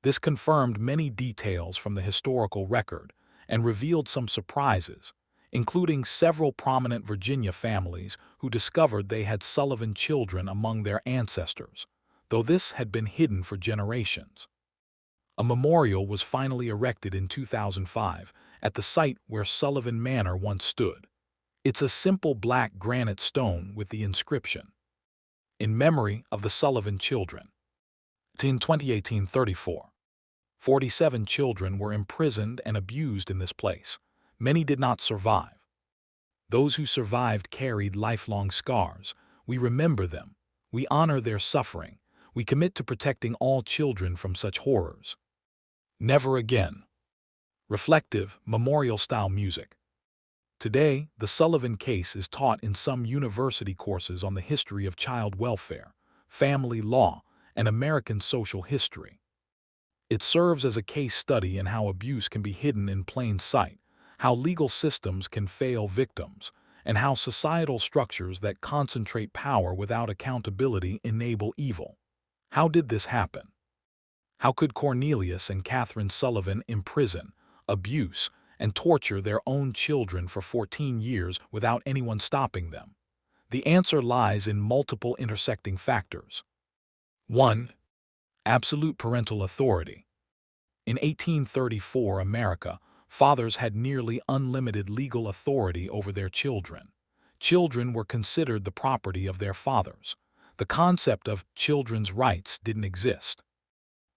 S1: This confirmed many details from the historical record and revealed some surprises, including several prominent Virginia families who discovered they had Sullivan children among their ancestors, though this had been hidden for generations. A memorial was finally erected in 2005 at the site where Sullivan Manor once stood. It's a simple black granite stone with the inscription, "In memory of the Sullivan children." In 2018-34, 47 children were imprisoned and abused in this place. Many did not survive. Those who survived carried lifelong scars. We remember them. We honor their suffering. We commit to protecting all children from such horrors. Never again. Reflective, memorial-style music. Today, the Sullivan case is taught in some university courses on the history of child welfare, family law, and American social history. It serves as a case study in how abuse can be hidden in plain sight, how legal systems can fail victims, and how societal structures that concentrate power without accountability enable evil. How did this happen? How could Cornelius and Catherine Sullivan imprison, abuse, and torture their own children for 14 years without anyone stopping them? The answer lies in multiple intersecting factors. 1. Absolute parental authority. In 1834 America, fathers had nearly unlimited legal authority over their children. Children were considered the property of their fathers. The concept of children's rights didn't exist.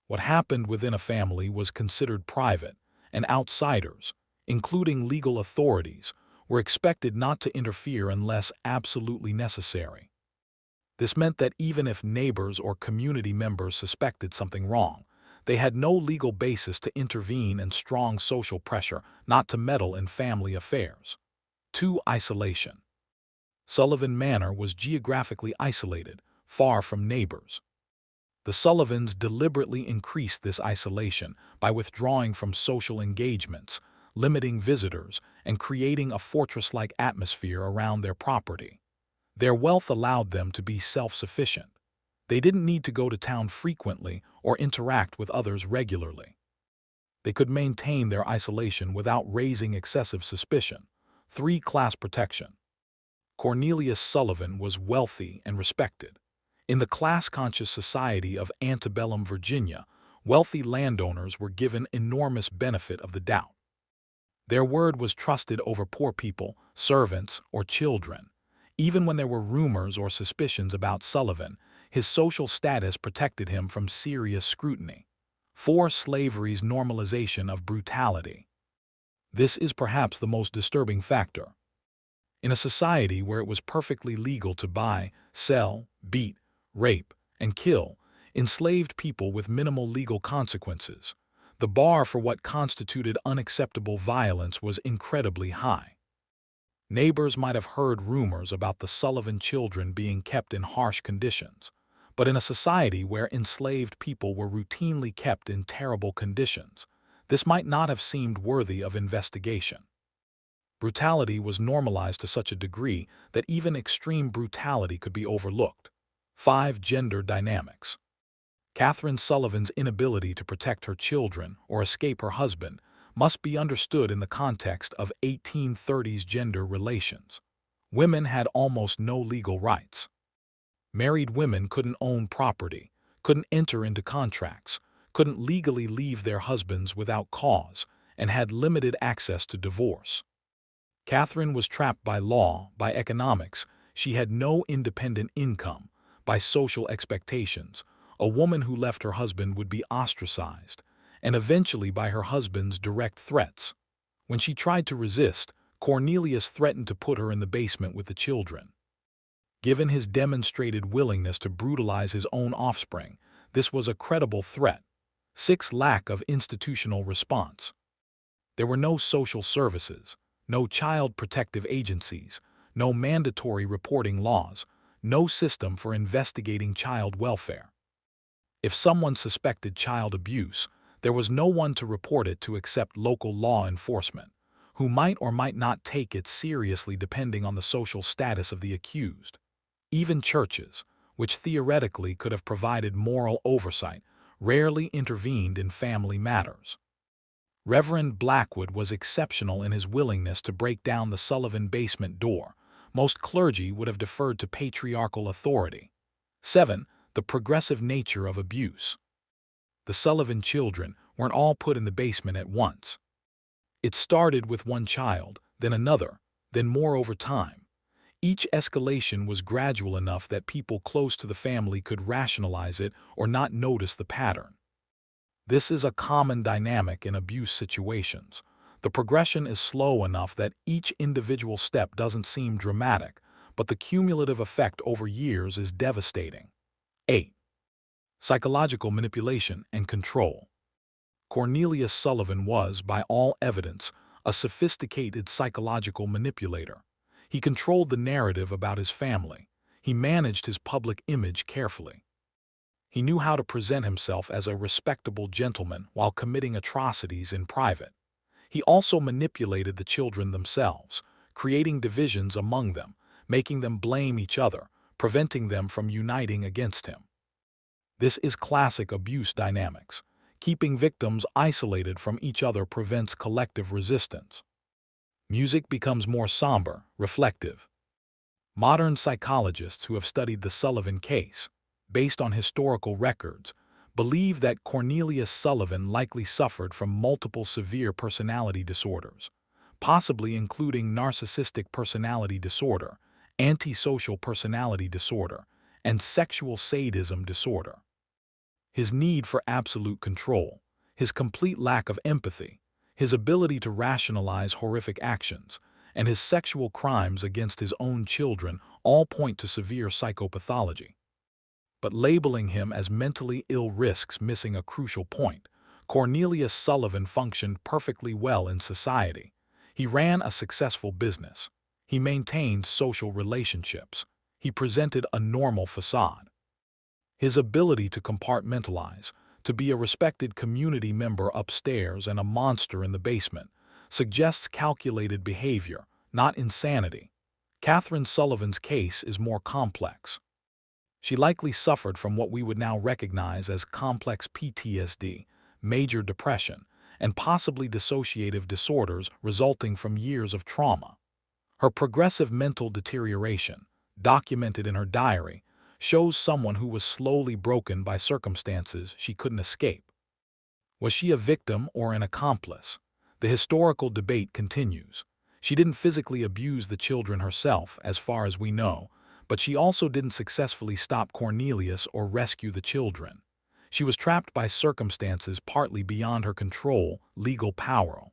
S1: What happened within a family was considered private, and outsiders, including legal authorities, were expected not to interfere unless absolutely necessary. This meant that even if neighbors or community members suspected something wrong, they had no legal basis to intervene and strong social pressure not to meddle in family affairs. 2. Isolation. Sullivan Manor was geographically isolated, far from neighbors. The Sullivans deliberately increased this isolation by withdrawing from social engagements, limiting visitors, and creating a fortress-like atmosphere around their property. Their wealth allowed them to be self-sufficient. They didn't need to go to town frequently or interact with others regularly. They could maintain their isolation without raising excessive suspicion. 3. Class protection. Cornelius Sullivan was wealthy and respected. In the class-conscious society of Antebellum, Virginia, wealthy landowners were given enormous benefit of the doubt. Their word was trusted over poor people, servants, or children. Even when there were rumors or suspicions about Sullivan, his social status protected him from serious scrutiny. 4. Slavery's normalization of brutality. This is perhaps the most disturbing factor. In a society where it was perfectly legal to buy, sell, beat, rape, and kill enslaved people with minimal legal consequences, the bar for what constituted unacceptable violence was incredibly high. Neighbors might have heard rumors about the Sullivan children being kept in harsh conditions, but in a society where enslaved people were routinely kept in terrible conditions, this might not have seemed worthy of investigation. Brutality was normalized to such a degree that even extreme brutality could be overlooked. 5. Gender dynamics. Catherine Sullivan's inability to protect her children or escape her husband must be understood in the context of 1830s gender relations. Women had almost no legal rights. Married women couldn't own property, couldn't enter into contracts, couldn't legally leave their husbands without cause, and had limited access to divorce. Catherine was trapped by law, by economics. She had no independent income, by social expectations. A woman who left her husband would be ostracized, and eventually by her husband's direct threats. When she tried to resist, Cornelius threatened to put her in the basement with the children. Given his demonstrated willingness to brutalize his own offspring, this was a credible threat. 6. Lack of institutional response. There were no social services, no child protective agencies, no mandatory reporting laws, no system for investigating child welfare. If someone suspected child abuse, there was no one to report it to except local law enforcement, who might or might not take it seriously depending on the social status of the accused. Even churches, which theoretically could have provided moral oversight, rarely intervened in family matters. Reverend Blackwood was exceptional in his willingness to break down the Sullivan basement door. Most clergy would have deferred to patriarchal authority. 7. The progressive nature of abuse. The Sullivan children weren't all put in the basement at once. It started with one child, then another, then more over time. Each escalation was gradual enough that people close to the family could rationalize it or not notice the pattern. This is a common dynamic in abuse situations. The progression is slow enough that each individual step doesn't seem dramatic, but the cumulative effect over years is devastating. 8. Psychological manipulation and control. Cornelius Sullivan was, by all evidence, a sophisticated psychological manipulator. He controlled the narrative about his family. He managed his public image carefully. He knew how to present himself as a respectable gentleman while committing atrocities in private. He also manipulated the children themselves, creating divisions among them, making them blame each other, preventing them from uniting against him. This is classic abuse dynamics. Keeping victims isolated from each other prevents collective resistance. Music becomes more somber, reflective. Modern psychologists who have studied the Sullivan case, based on historical records, believe that Cornelius Sullivan likely suffered from multiple severe personality disorders, possibly including narcissistic personality disorder, antisocial personality disorder, and sexual sadism disorder. His need for absolute control, his complete lack of empathy, his ability to rationalize horrific actions, and his sexual crimes against his own children all point to severe psychopathology. But labeling him as mentally ill risks missing a crucial point. Cornelius Sullivan functioned perfectly well in society. He ran a successful business. He maintained social relationships. He presented a normal facade. His ability to compartmentalize, to be a respected community member upstairs and a monster in the basement, suggests calculated behavior, not insanity. Catherine Sullivan's case is more complex. She likely suffered from what we would now recognize as complex PTSD, major depression, and possibly dissociative disorders resulting from years of trauma. Her progressive mental deterioration, documented in her diary, shows someone who was slowly broken by circumstances she couldn't escape. Was she a victim or an accomplice? The historical debate continues. She didn't physically abuse the children herself, as far as we know, but she also didn't successfully stop Cornelius or rescue the children. She was trapped by circumstances partly beyond her control, legal power.